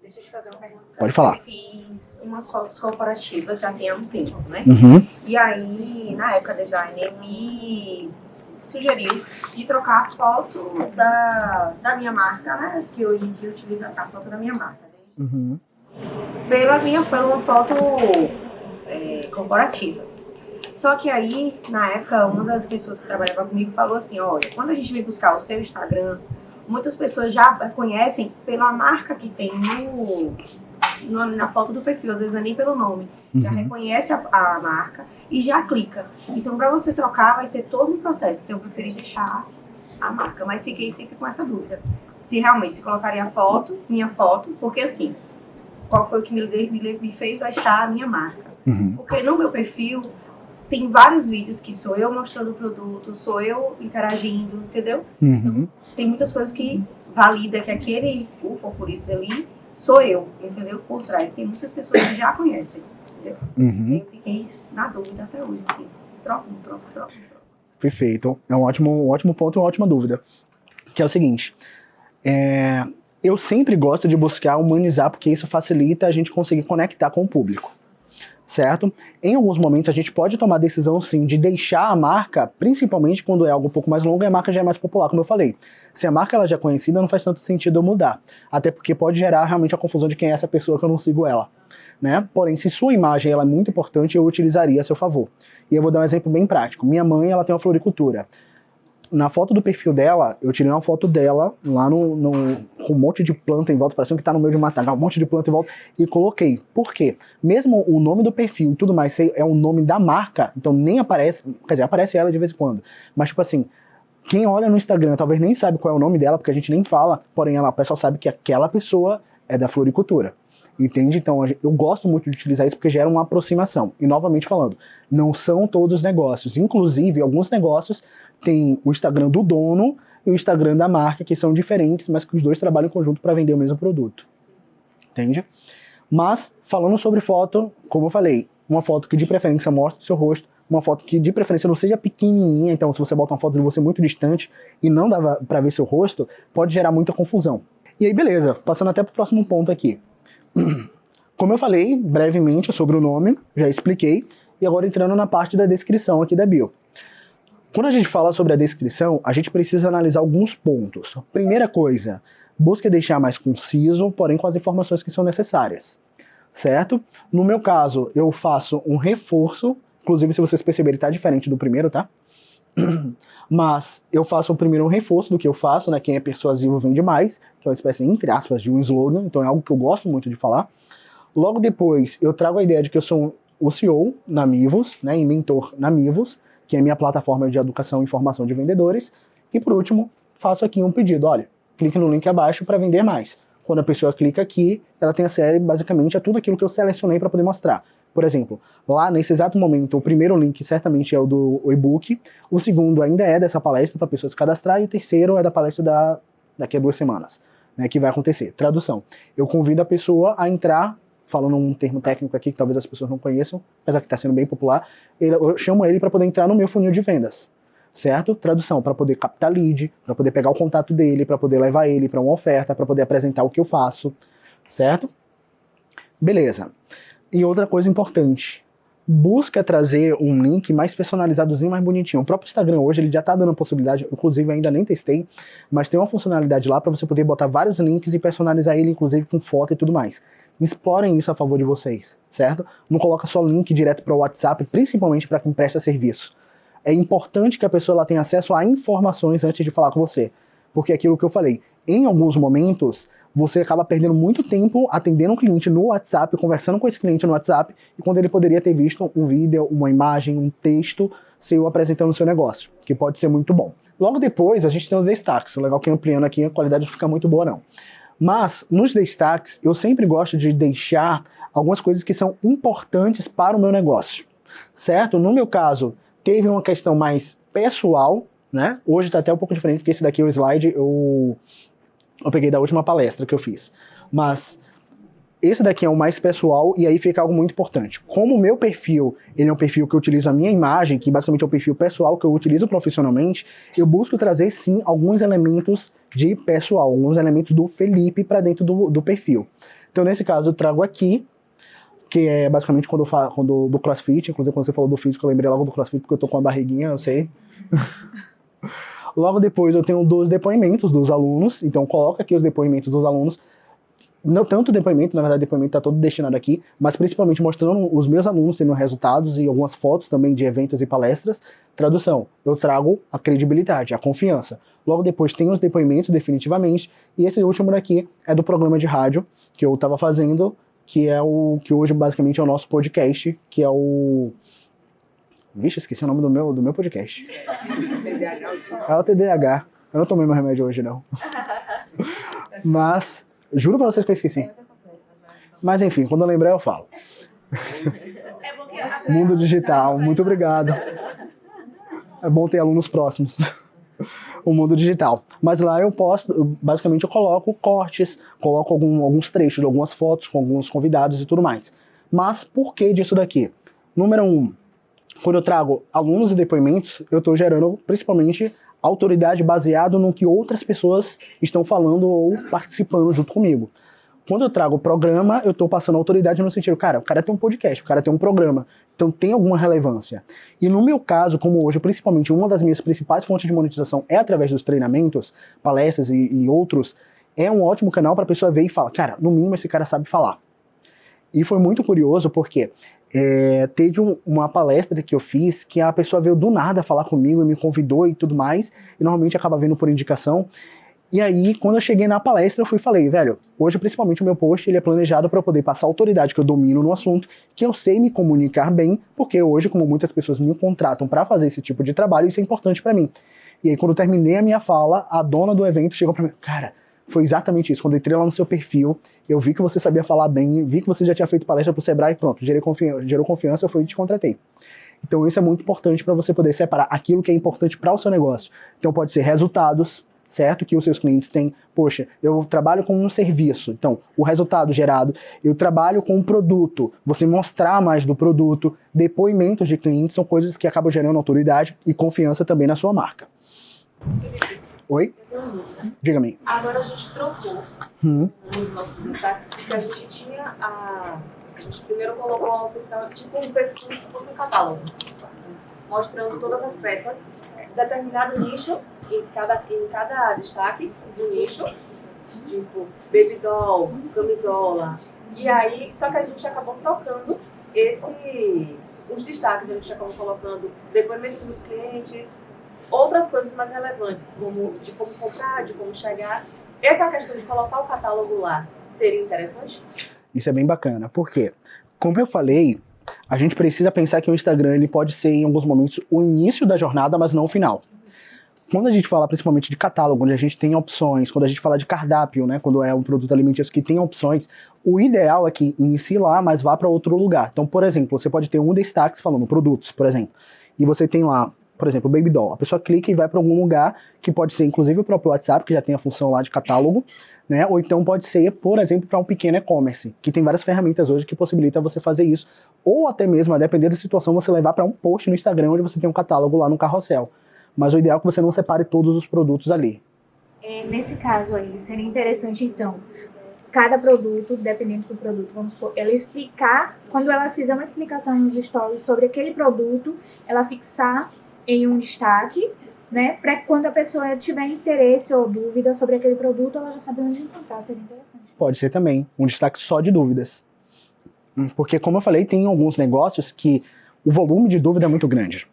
Deixa eu te fazer uma pergunta. Pode falar. Eu fiz umas fotos corporativas já tem há um tempo, né? Uhum. E aí, na época, a designer me sugeriu de trocar a foto da minha marca, né? Que hoje em dia utiliza a foto da minha marca. Né? Uhum. Pela uma foto corporativa. Só que aí, na época, uma das pessoas que trabalhava comigo falou assim, olha, quando a gente vem buscar o seu Instagram, muitas pessoas já conhecem pela marca que tem na foto do perfil, às vezes não é nem pelo nome. Já reconhece a marca e já clica. Então, para você trocar, vai ser todo um processo. Então, eu preferi deixar a marca, mas fiquei sempre com essa dúvida. Se realmente se colocaria a foto, minha foto, porque assim, qual foi o que me fez achar a minha marca? Porque no meu perfil tem vários vídeos que sou eu mostrando o produto, sou eu interagindo, entendeu? Então, tem muitas coisas que valida que o Fofurices ali sou eu, entendeu? Por trás. Tem muitas pessoas que já conhecem, entendeu? Eu fiquei na dúvida até hoje, assim. Troco. Perfeito. É um ótimo ponto e uma ótima dúvida. Que é o seguinte, eu sempre gosto de buscar humanizar, porque isso facilita a gente conseguir conectar com o público. Certo? Em alguns momentos a gente pode tomar a decisão sim de deixar a marca, principalmente quando é algo um pouco mais longo e a marca já é mais popular, como eu falei. Se a marca ela já é conhecida, não faz tanto sentido eu mudar. Até porque pode gerar realmente a confusão de quem é essa pessoa que eu não sigo ela. Né? Porém, se sua imagem ela é muito importante, eu utilizaria a seu favor. E eu vou dar um exemplo bem prático. Minha mãe ela tem uma floricultura. Na foto do perfil dela, eu tirei uma foto dela lá com um monte de planta em volta, parecendo que tá no meio de um matagal, um monte de planta em volta, e coloquei. Por quê? Mesmo o nome do perfil e tudo mais é o nome da marca, então nem aparece, quer dizer, aparece ela de vez em quando, mas tipo assim, quem olha no Instagram talvez nem sabe qual é o nome dela, porque a gente nem fala, porém o pessoal sabe que aquela pessoa é da floricultura. Entende? Então eu gosto muito de utilizar isso porque gera uma aproximação. E novamente falando, não são todos os negócios. Inclusive, alguns negócios têm o Instagram do dono e o Instagram da marca, que são diferentes, mas que os dois trabalham em conjunto para vender o mesmo produto. Entende? Mas, falando sobre foto, como eu falei, uma foto que de preferência mostre o seu rosto, uma foto que de preferência não seja pequenininha, então se você bota uma foto de você muito distante e não dá para ver seu rosto, pode gerar muita confusão. E aí, beleza, passando até para o próximo ponto aqui. Como eu falei brevemente sobre o nome, já expliquei, e agora entrando na parte da descrição aqui da bio. Quando a gente fala sobre a descrição, a gente precisa analisar alguns pontos. Primeira coisa, busque deixar mais conciso, porém com as informações que são necessárias, certo? No meu caso, eu faço um reforço, inclusive se vocês perceberem está diferente do primeiro, tá? Mas eu faço primeiro um reforço do que eu faço, né? Quem é persuasivo vende mais, que é uma espécie, entre aspas, de um slogan, então é algo que eu gosto muito de falar. Logo depois, eu trago a ideia de que eu sou o CEO na Mivos, né? E mentor na Mivos, que é a minha plataforma de educação e formação de vendedores. E por último, faço aqui um pedido, olha, clique no link abaixo para vender mais. Quando a pessoa clica aqui, ela tem acesso basicamente a tudo aquilo que eu selecionei para poder mostrar. Por exemplo, lá nesse exato momento, o primeiro link certamente é o do e-book, o segundo ainda é dessa palestra para pessoas se cadastrar, e o terceiro é da palestra daqui a 2 semanas, né, que vai acontecer. Tradução. Eu convido a pessoa a entrar, falando um termo técnico aqui que talvez as pessoas não conheçam, apesar que está sendo bem popular, eu chamo ele para poder entrar no meu funil de vendas. Certo? Tradução, para poder captar lead, para poder pegar o contato dele, para poder levar ele para uma oferta, para poder apresentar o que eu faço. Certo? Beleza. E outra coisa importante, busca trazer um link mais personalizadozinho, mais bonitinho. O próprio Instagram hoje, ele já tá dando a possibilidade, inclusive ainda nem testei, mas tem uma funcionalidade lá para você poder botar vários links e personalizar ele, inclusive com foto e tudo mais. Explorem isso a favor de vocês, certo? Não coloca só link direto para o WhatsApp, principalmente para quem presta serviço. É importante que a pessoa ela tenha acesso a informações antes de falar com você. Porque é aquilo que eu falei, em alguns momentos, você acaba perdendo muito tempo atendendo um cliente no WhatsApp, conversando com esse cliente no WhatsApp, e quando ele poderia ter visto um vídeo, uma imagem, um texto seu apresentando o seu negócio, que pode ser muito bom. Logo depois, a gente tem os destaques. O legal que ampliando aqui, a qualidade não fica muito boa, não. Mas, nos destaques, eu sempre gosto de deixar algumas coisas que são importantes para o meu negócio, certo? No meu caso, teve uma questão mais pessoal, né? Hoje está até um pouco diferente, porque esse daqui é o slide, eu peguei da última palestra que eu fiz. Mas esse daqui é o mais pessoal e aí fica algo muito importante. Como o meu perfil, ele é um perfil que eu utilizo a minha imagem, que basicamente é o perfil pessoal que eu utilizo profissionalmente, eu busco trazer sim alguns elementos de pessoal, alguns elementos do Felipe para dentro do perfil. Então nesse caso eu trago aqui, que é basicamente quando do CrossFit, inclusive quando você falou do físico eu lembrei logo do CrossFit porque eu tô com a barriguinha, eu sei. Logo depois eu tenho 2 depoimentos dos alunos, então coloca aqui os depoimentos dos alunos, não tanto depoimento, na verdade o depoimento está todo destinado aqui, mas principalmente mostrando os meus alunos tendo resultados e algumas fotos também de eventos e palestras. Tradução, eu trago a credibilidade, a confiança. Logo depois tem os depoimentos definitivamente, e esse último daqui é do programa de rádio que eu estava fazendo, que é o que hoje basicamente é o nosso podcast, que é o... Vixe, esqueci o nome do meu podcast. É o TDAH. Eu não tomei meu remédio hoje, não. Mas, juro pra vocês que eu esqueci. Mas enfim, quando eu lembrar eu falo. Mundo digital, muito obrigado. É bom ter alunos próximos. O mundo digital. Mas lá eu posto, basicamente eu coloco cortes, coloco alguns trechos de algumas fotos com alguns convidados e tudo mais. Mas por que disso daqui? Número 1. Quando eu trago alunos e depoimentos, eu estou gerando principalmente autoridade baseado no que outras pessoas estão falando ou participando junto comigo. Quando eu trago o programa, eu estou passando autoridade no sentido, cara, o cara tem um podcast, o cara tem um programa, então tem alguma relevância. E no meu caso, como hoje, principalmente uma das minhas principais fontes de monetização é através dos treinamentos, palestras e outros, é um ótimo canal para a pessoa ver e falar, cara, no mínimo esse cara sabe falar. E foi muito curioso porque teve uma palestra que eu fiz que a pessoa veio do nada falar comigo e me convidou e tudo mais, e normalmente acaba vindo por indicação. E aí, quando eu cheguei na palestra, eu falei, velho, hoje principalmente o meu post ele é planejado para eu poder passar autoridade que eu domino no assunto, que eu sei me comunicar bem, porque hoje, como muitas pessoas me contratam para fazer esse tipo de trabalho, isso é importante para mim. E aí, quando eu terminei a minha fala, a dona do evento chegou para mim, cara, foi exatamente isso. Quando eu entrei lá no seu perfil, eu vi que você sabia falar bem, vi que você já tinha feito palestra pro Sebrae, pronto, gerou confiança, eu fui e te contratei. Então isso é muito importante para você poder separar aquilo que é importante para o seu negócio. Então pode ser resultados, certo? Que os seus clientes têm, poxa, eu trabalho com um serviço, então o resultado gerado, eu trabalho com um produto, você mostrar mais do produto, depoimentos de clientes, são coisas que acabam gerando autoridade e confiança também na sua marca. Oi? Diga-me. Agora a gente trocou nos nossos destaques, porque a gente tinha a gente primeiro colocou a opção, tipo, fez como se fosse um catálogo, mostrando todas as peças, determinado nicho, em cada destaque do nicho, tipo, baby doll, camisola. E aí, só que a gente acabou trocando os destaques, a gente acabou colocando depoimento dos clientes, outras coisas mais relevantes, como de como comprar, de como chegar. Essa questão de colocar o catálogo lá seria interessante? Isso é bem bacana, porque, como eu falei, a gente precisa pensar que o Instagram ele pode ser, em alguns momentos, o início da jornada, mas não o final. Quando a gente fala principalmente de catálogo, onde a gente tem opções, quando a gente fala de cardápio, né, quando é um produto alimentício que tem opções, o ideal é que inicie lá, mas vá para outro lugar. Então, por exemplo, você pode ter um destaque falando produtos, por exemplo, e você tem lá, por exemplo, o Baby Doll. A pessoa clica e vai para algum lugar, que pode ser inclusive o próprio WhatsApp, que já tem a função lá de catálogo, né? Ou então pode ser, por exemplo, para um pequeno e-commerce, que tem várias ferramentas hoje que possibilitam você fazer isso. Ou até mesmo, a depender da situação, você levar para um post no Instagram, onde você tem um catálogo lá no carrossel. Mas o ideal é que você não separe todos os produtos ali. Nesse caso aí, seria interessante, então, cada produto, dependendo do produto, vamos supor, ela explicar, quando ela fizer uma explicação nos stories sobre aquele produto, ela fixar em um destaque, né, para que quando a pessoa tiver interesse ou dúvida sobre aquele produto, ela já sabe onde encontrar, seria interessante. Pode ser também um destaque só de dúvidas. Porque, como eu falei, tem alguns negócios que o volume de dúvida é muito grande.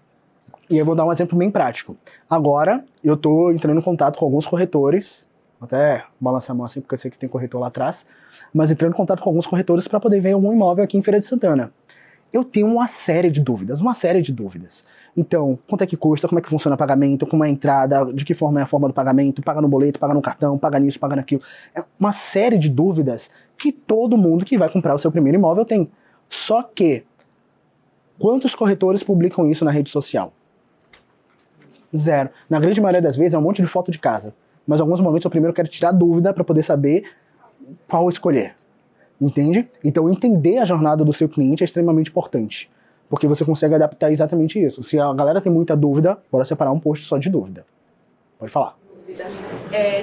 E eu vou dar um exemplo bem prático. Agora, eu estou entrando em contato com alguns corretores, vou até balançar a mão assim, porque eu sei que tem corretor lá atrás, mas entrando em contato com alguns corretores para poder ver um imóvel aqui em Feira de Santana. Eu tenho uma série de dúvidas. Então, quanto é que custa, como é que funciona o pagamento, como é a entrada, de que forma é a forma do pagamento, paga no boleto, paga no cartão, paga nisso, paga naquilo. É uma série de dúvidas que todo mundo que vai comprar o seu primeiro imóvel tem. Só que, quantos corretores publicam isso na rede social? Zero. Na grande maioria das vezes é um monte de foto de casa. Mas em alguns momentos eu primeiro quero tirar dúvida para poder saber qual escolher. Entende? Então entender a jornada do seu cliente é extremamente importante. Porque você consegue adaptar exatamente isso. Se a galera tem muita dúvida, bora separar um post só de dúvida. Pode falar.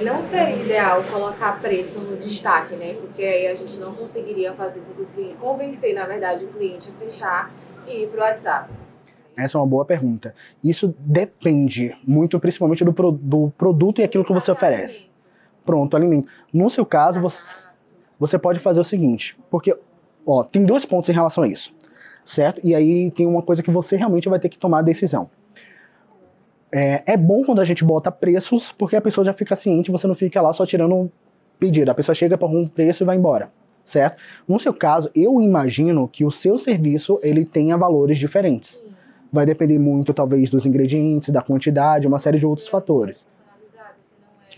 Não seria ideal colocar preço no destaque, né? Porque aí a gente não conseguiria fazer com que o cliente, convencer, na verdade, o cliente a fechar e ir pro WhatsApp. Essa é uma boa pergunta. Isso depende muito, principalmente do produto e aquilo que você oferece. Pronto, alimento. No seu caso, você pode fazer o seguinte, porque tem 2 pontos em relação a isso, certo? E aí tem uma coisa que você realmente vai ter que tomar a decisão. É bom quando a gente bota preços, porque a pessoa já fica ciente, você não fica lá só tirando um pedido. A pessoa chega para um preço e vai embora, certo? No seu caso, eu imagino que o seu serviço ele tenha valores diferentes. Vai depender muito, talvez, dos ingredientes, da quantidade, uma série de outros fatores.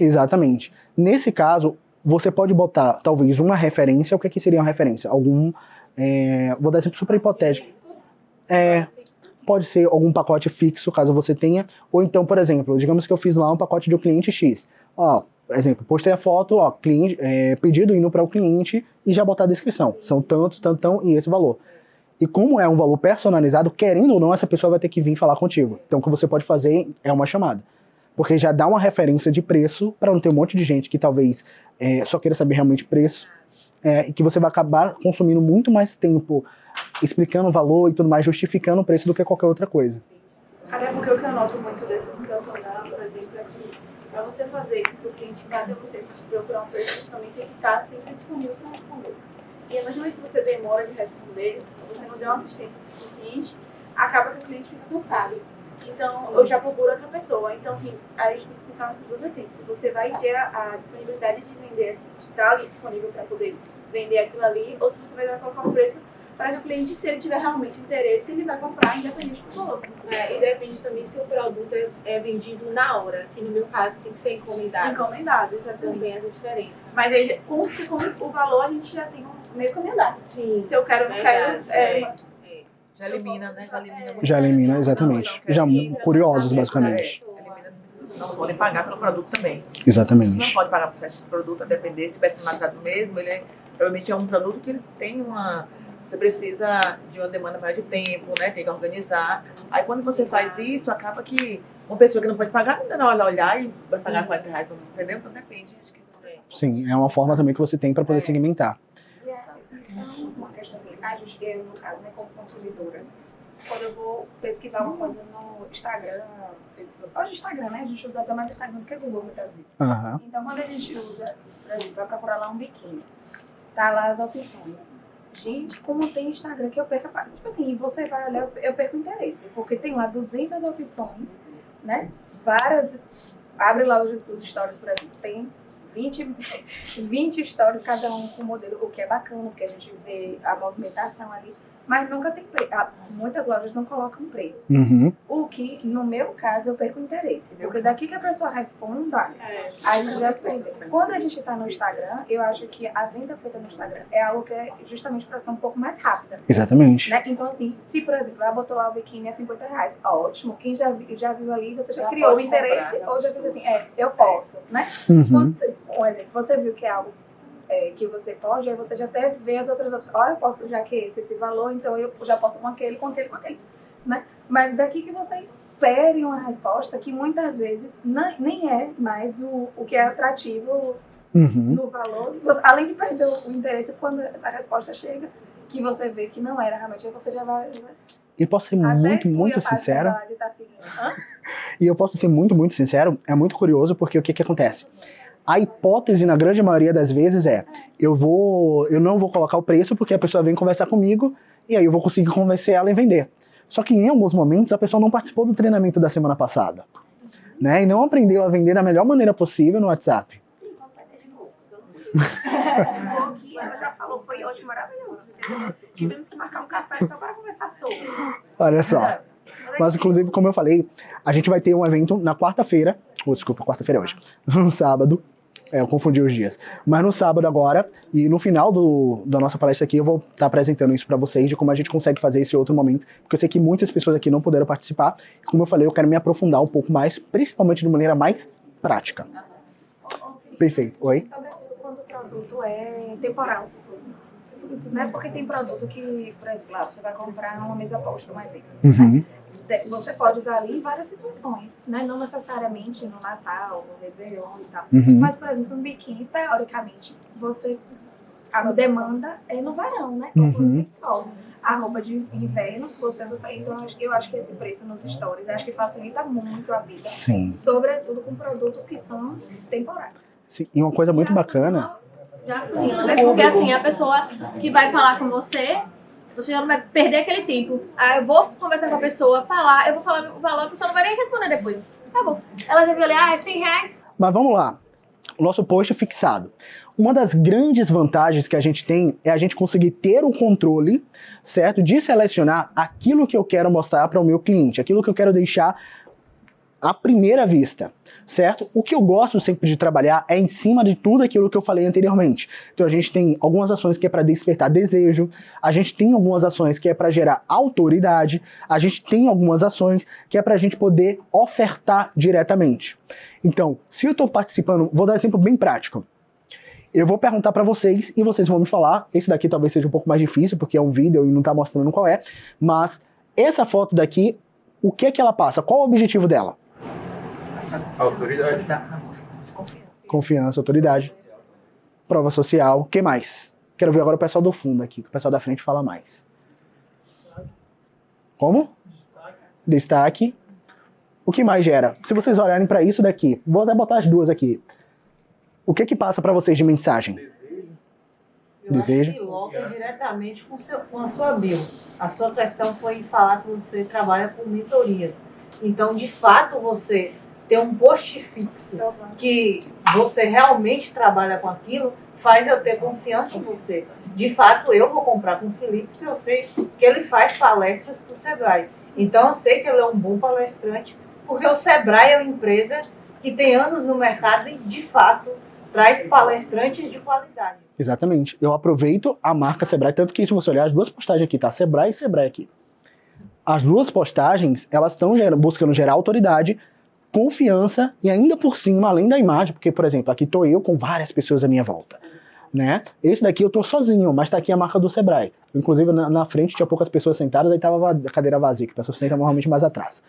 Exatamente. Nesse caso, você pode botar, talvez, uma referência. O que seria uma referência? Vou dar exemplo super hipotético. Pode ser algum pacote fixo, caso você tenha. Ou então, por exemplo, digamos que eu fiz lá um pacote de um cliente X. Exemplo, postei a foto, pedido indo para o cliente e já botar a descrição. São tantos, tantão e esse valor. E como é um valor personalizado, querendo ou não, essa pessoa vai ter que vir falar contigo. Então o que você pode fazer é uma chamada. Porque já dá uma referência de preço para não ter um monte de gente que talvez só queira saber realmente preço. E que você vai acabar consumindo muito mais tempo explicando o valor e tudo mais, justificando o preço do que qualquer outra coisa. Até porque o que eu noto muito desses campeonatos, por exemplo, é que para você fazer com que o cliente vá até você procurar um preço, também tem que estar sempre disponível para responder. E a partir do momento que você demora de responder, você não deu uma assistência suficiente, acaba que o cliente fica cansado. Então, eu já procuro outra pessoa. Então, assim, a gente tem que pensar nessas duas vertentes. Se você vai ter a disponibilidade de vender, de estar ali disponível para poder vender aquilo ali, ou se você vai colocar um preço para que o cliente, se ele tiver realmente interesse, ele vai comprar independente do valor. E depende também se o produto é vendido na hora, que no meu caso tem que ser encomendado. Encomendado, Então exatamente. tem essa diferença. Mas aí, com o valor, a gente já tem um meio caminho andado. Sim, Se eu quero ou não quero, Já elimina, né? Já elimina muito. Já elimina, exatamente. Já curiosos, basicamente. Elimina as pessoas que não podem pagar pelo produto também. Você Exatamente. não pode pagar por esse produto, a depender se personalizado mesmo. Provavelmente é um produto que ele tem uma... Você precisa de uma demanda maior de tempo, né? Tem que organizar. Aí quando você faz isso, acaba que uma pessoa que não pode pagar, não vai olhar e vai pagar R$40, entendeu? Então depende. Acho que Sim, é uma forma também que você tem para poder segmentar. Isso é uma questão assim, a gente, eu, no caso, né, como consumidora, quando eu vou pesquisar alguma coisa no Instagram, Facebook, hoje Instagram, né, a gente usa até mais Instagram do que Google muitas vezes. Aham. Então, quando a gente usa, por exemplo, vai procurar lá um biquíni, tá lá as opções. Gente, como tem Instagram que eu perco a... Tipo assim, você vai olhar, eu perco o interesse, porque tem lá 200 opções, né, várias... Abre lá os stories, por exemplo, tem 20 stories, cada um com modelo, o que é bacana, porque a gente vê a movimentação ali, mas nunca tem preço. Muitas lojas não colocam preço. Uhum. O que, no meu caso, eu perco o interesse, porque daqui que a pessoa responda, a gente já perdeu. Quando a gente está no Instagram, eu acho que a venda feita no Instagram é algo que é justamente para ser um pouco mais rápida. Exatamente. Né? Então, assim, se, por exemplo, ela botou lá o biquíni a R$50, ótimo. Quem já viu aí, você já criou o interesse, ou já fez assim, eu posso, né? Uhum. Quando você, um exemplo, você viu que é algo que você pode, aí você já até vê as outras opções. Olha, eu posso, já que esse valor, então eu já posso com aquele, né? Mas daqui que você espere uma resposta que muitas vezes nem é mais o que é atrativo Uhum. no valor, além de perder o interesse quando essa resposta chega, que você vê que não era realmente, aí você já vai... E posso ser muito sincero. E eu posso ser muito sincero, é muito curioso, porque o que acontece? A hipótese, na grande maioria das vezes, é eu não vou colocar o preço porque a pessoa vem conversar comigo e aí eu vou conseguir convencer ela em vender. Só que em alguns momentos a pessoa não participou do treinamento da semana passada, né? E não aprendeu a vender da melhor maneira possível no WhatsApp. Sim, quando vai ter de novo. O que ela já falou foi ótimo, maravilhoso. Entendeu? Tivemos que marcar um café só para conversar sobre. Olha só. Mas, inclusive, como eu falei, a gente vai ter um evento na quarta-feira. Desculpa, quarta-feira é hoje. No sábado. Eu confundi os dias. Mas no sábado agora, e no final da nossa palestra aqui, eu vou estar apresentando isso para vocês, de como a gente consegue fazer esse outro momento. Porque eu sei que muitas pessoas aqui não puderam participar. Como eu falei, eu quero me aprofundar um pouco mais, principalmente de maneira mais prática. Perfeito. Oi? Sobretudo quando o produto é temporal. Né? Porque tem produto que, por exemplo, você vai comprar uma mesa posta, um exemplo. Uhum. Você pode usar ali em várias situações, né? Não necessariamente no Natal, no Réveillon e tal. Uhum. Mas, por exemplo, um biquíni, teoricamente, a demanda é no verão, né? Quando tem sol. A roupa de inverno, vocês usam. Então, eu acho que esse preço nos stories, acho que facilita muito a vida. Sim. Sobretudo com produtos que são temporais. Sim. E uma coisa muito bacana... Já funila, né? Porque assim, a pessoa que vai falar com você já não vai perder aquele tempo. Ah, eu vou conversar com a pessoa, eu vou falar o valor, a pessoa não vai nem responder depois. Acabou. Ela já viu ali, é 100 reais. Mas vamos lá. O nosso post fixado. Uma das grandes vantagens que a gente tem é a gente conseguir ter o controle, certo? De selecionar aquilo que eu quero mostrar para o meu cliente, aquilo que eu quero deixar à primeira vista, certo? O que eu gosto sempre de trabalhar é em cima de tudo aquilo que eu falei anteriormente. Então a gente tem algumas ações que é para despertar desejo, a gente tem algumas ações que é para gerar autoridade, a gente tem algumas ações que é para a gente poder ofertar diretamente. Então, se eu estou participando, vou dar um exemplo bem prático. Eu vou perguntar para vocês e vocês vão me falar. Esse daqui talvez seja um pouco mais difícil porque é um vídeo e não está mostrando qual é, mas essa foto daqui, o que é que ela passa? Qual o objetivo dela? Autoridade. Confiança, autoridade. Prova social. O que mais? Quero ver agora o pessoal do fundo aqui, que o pessoal da frente fala mais. Como? Destaque. O que mais gera? Se vocês olharem para isso daqui, vou até botar as duas aqui. O que que passa para vocês de mensagem? Desejo. Acho que loga diretamente com a sua bio. A sua questão foi falar que você trabalha com mentorias. Então, de fato, você ter um post fixo que você realmente trabalha com aquilo, faz eu ter confiança em você. De fato, eu vou comprar com o Felipe, porque eu sei que ele faz palestras para o Sebrae. Então, eu sei que ele é um bom palestrante, porque o Sebrae é uma empresa que tem anos no mercado e, de fato, traz palestrantes de qualidade. Exatamente. Eu aproveito a marca Sebrae, tanto que se você olhar as duas postagens aqui, tá? Sebrae e Sebrae aqui. As duas postagens, elas estão buscando gerar autoridade, confiança e ainda por cima, além da imagem, porque, por exemplo, aqui tô eu com várias pessoas à minha volta, né? Esse daqui eu tô sozinho, mas tá aqui a marca do Sebrae. Inclusive, na frente tinha poucas pessoas sentadas, aí tava a cadeira vazia, que a pessoa senta normalmente mais atrás.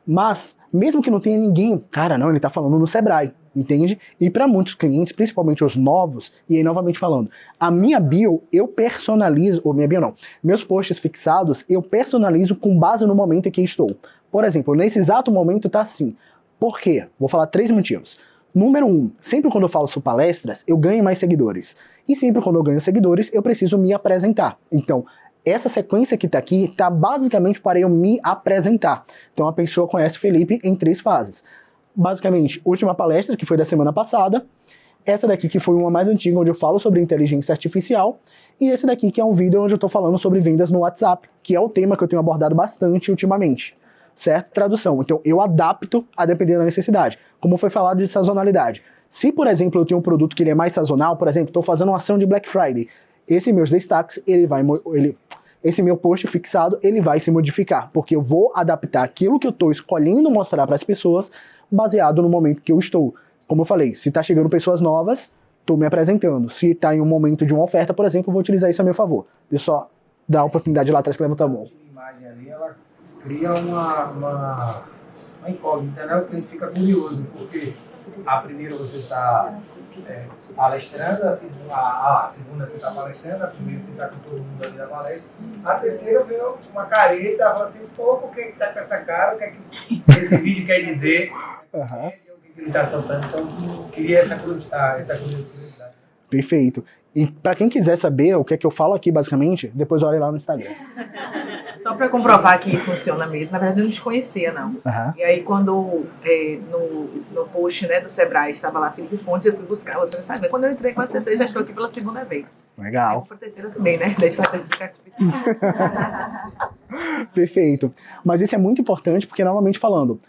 Mas, mesmo que não tenha ninguém, cara, não, ele tá falando no Sebrae, entende? E para muitos clientes, principalmente os novos, e aí novamente falando, a minha bio eu personalizo, ou minha bio não, meus posts fixados eu personalizo com base no momento em que estou. Por exemplo, nesse exato momento tá assim. Por quê? Vou falar 3 motivos. Número 1, sempre quando eu falo sobre palestras, eu ganho mais seguidores. E sempre quando eu ganho seguidores, eu preciso me apresentar. Então, essa sequência que tá aqui, tá basicamente para eu me apresentar. Então a pessoa conhece o Felipe em 3 fases. Basicamente, última palestra, que foi da semana passada, essa daqui que foi uma mais antiga, onde eu falo sobre inteligência artificial, e esse daqui que é um vídeo onde eu tô falando sobre vendas no WhatsApp, que é o tema que eu tenho abordado bastante ultimamente. Certo? Tradução. Então eu adapto a depender da necessidade. Como foi falado de sazonalidade. Se, por exemplo, eu tenho um produto que ele é mais sazonal, por exemplo, estou fazendo uma ação de Black Friday, esse meus destaques, esse meu post fixado, ele vai se modificar, porque eu vou adaptar aquilo que eu estou escolhendo mostrar para as pessoas, baseado no momento que eu estou. Como eu falei, se está chegando pessoas novas, estou me apresentando. Se está em um momento de uma oferta, por exemplo, eu vou utilizar isso a meu favor. Deixa eu só dar a oportunidade lá atrás que levanta a mão. A imagem ali, ela cria uma incógnita, né? O cliente fica curioso, porque a primeira você está palestrando, a segunda você está palestrando, a primeira você está com todo mundo ali na palestra, a terceira veio uma careta, falou assim, pô, por que está com essa cara, o que é que esse vídeo quer dizer, o que ele está soltando, então queria essa curiosidade. Perfeito. E para quem quiser saber o que é que eu falo aqui, basicamente, depois olhe lá no Instagram. Só para comprovar que funciona mesmo, na verdade eu não desconhecia, não. E aí quando no post, né, do Sebrae estava lá Felipe Fontes, eu fui buscar, você não sabe, quando eu entrei com a CC, já estou aqui pela segunda vez. Legal. Para a terceira também, né? Desde Perfeito. Mas isso é muito importante porque, novamente falando,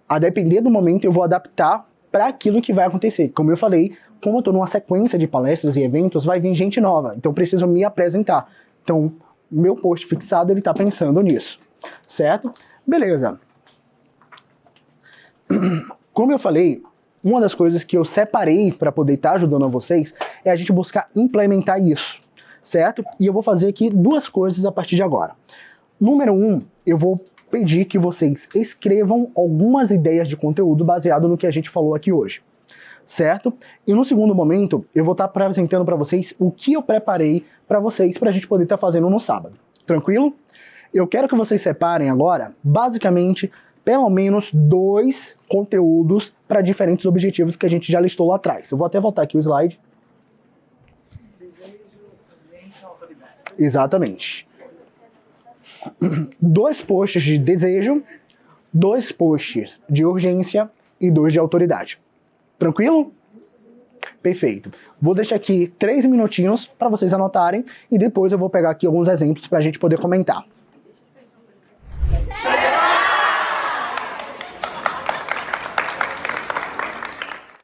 a depender do momento eu vou adaptar para aquilo que vai acontecer. Como eu falei, como eu estou numa sequência de palestras e eventos, vai vir gente nova, então eu preciso me apresentar. Então, meu post fixado, ele está pensando nisso, certo? Beleza. Como eu falei, uma das coisas que eu separei para poder estar ajudando a vocês é a gente buscar implementar isso, certo? E eu vou fazer aqui duas coisas a partir de agora. Número 1, eu vou pedir que vocês escrevam algumas ideias de conteúdo baseado no que a gente falou aqui hoje, certo? E no segundo momento, eu vou estar apresentando para vocês o que eu preparei para vocês, para a gente poder estar fazendo no sábado. Tranquilo? Eu quero que vocês separem agora, basicamente, pelo menos 2 conteúdos para diferentes objetivos que a gente já listou lá atrás. Eu vou até voltar aqui o slide. Exatamente. 2 posts de desejo, 2 posts de urgência e 2 de autoridade. Tranquilo? Perfeito. Vou deixar aqui 3 minutinhos para vocês anotarem e depois eu vou pegar aqui alguns exemplos para a gente poder comentar.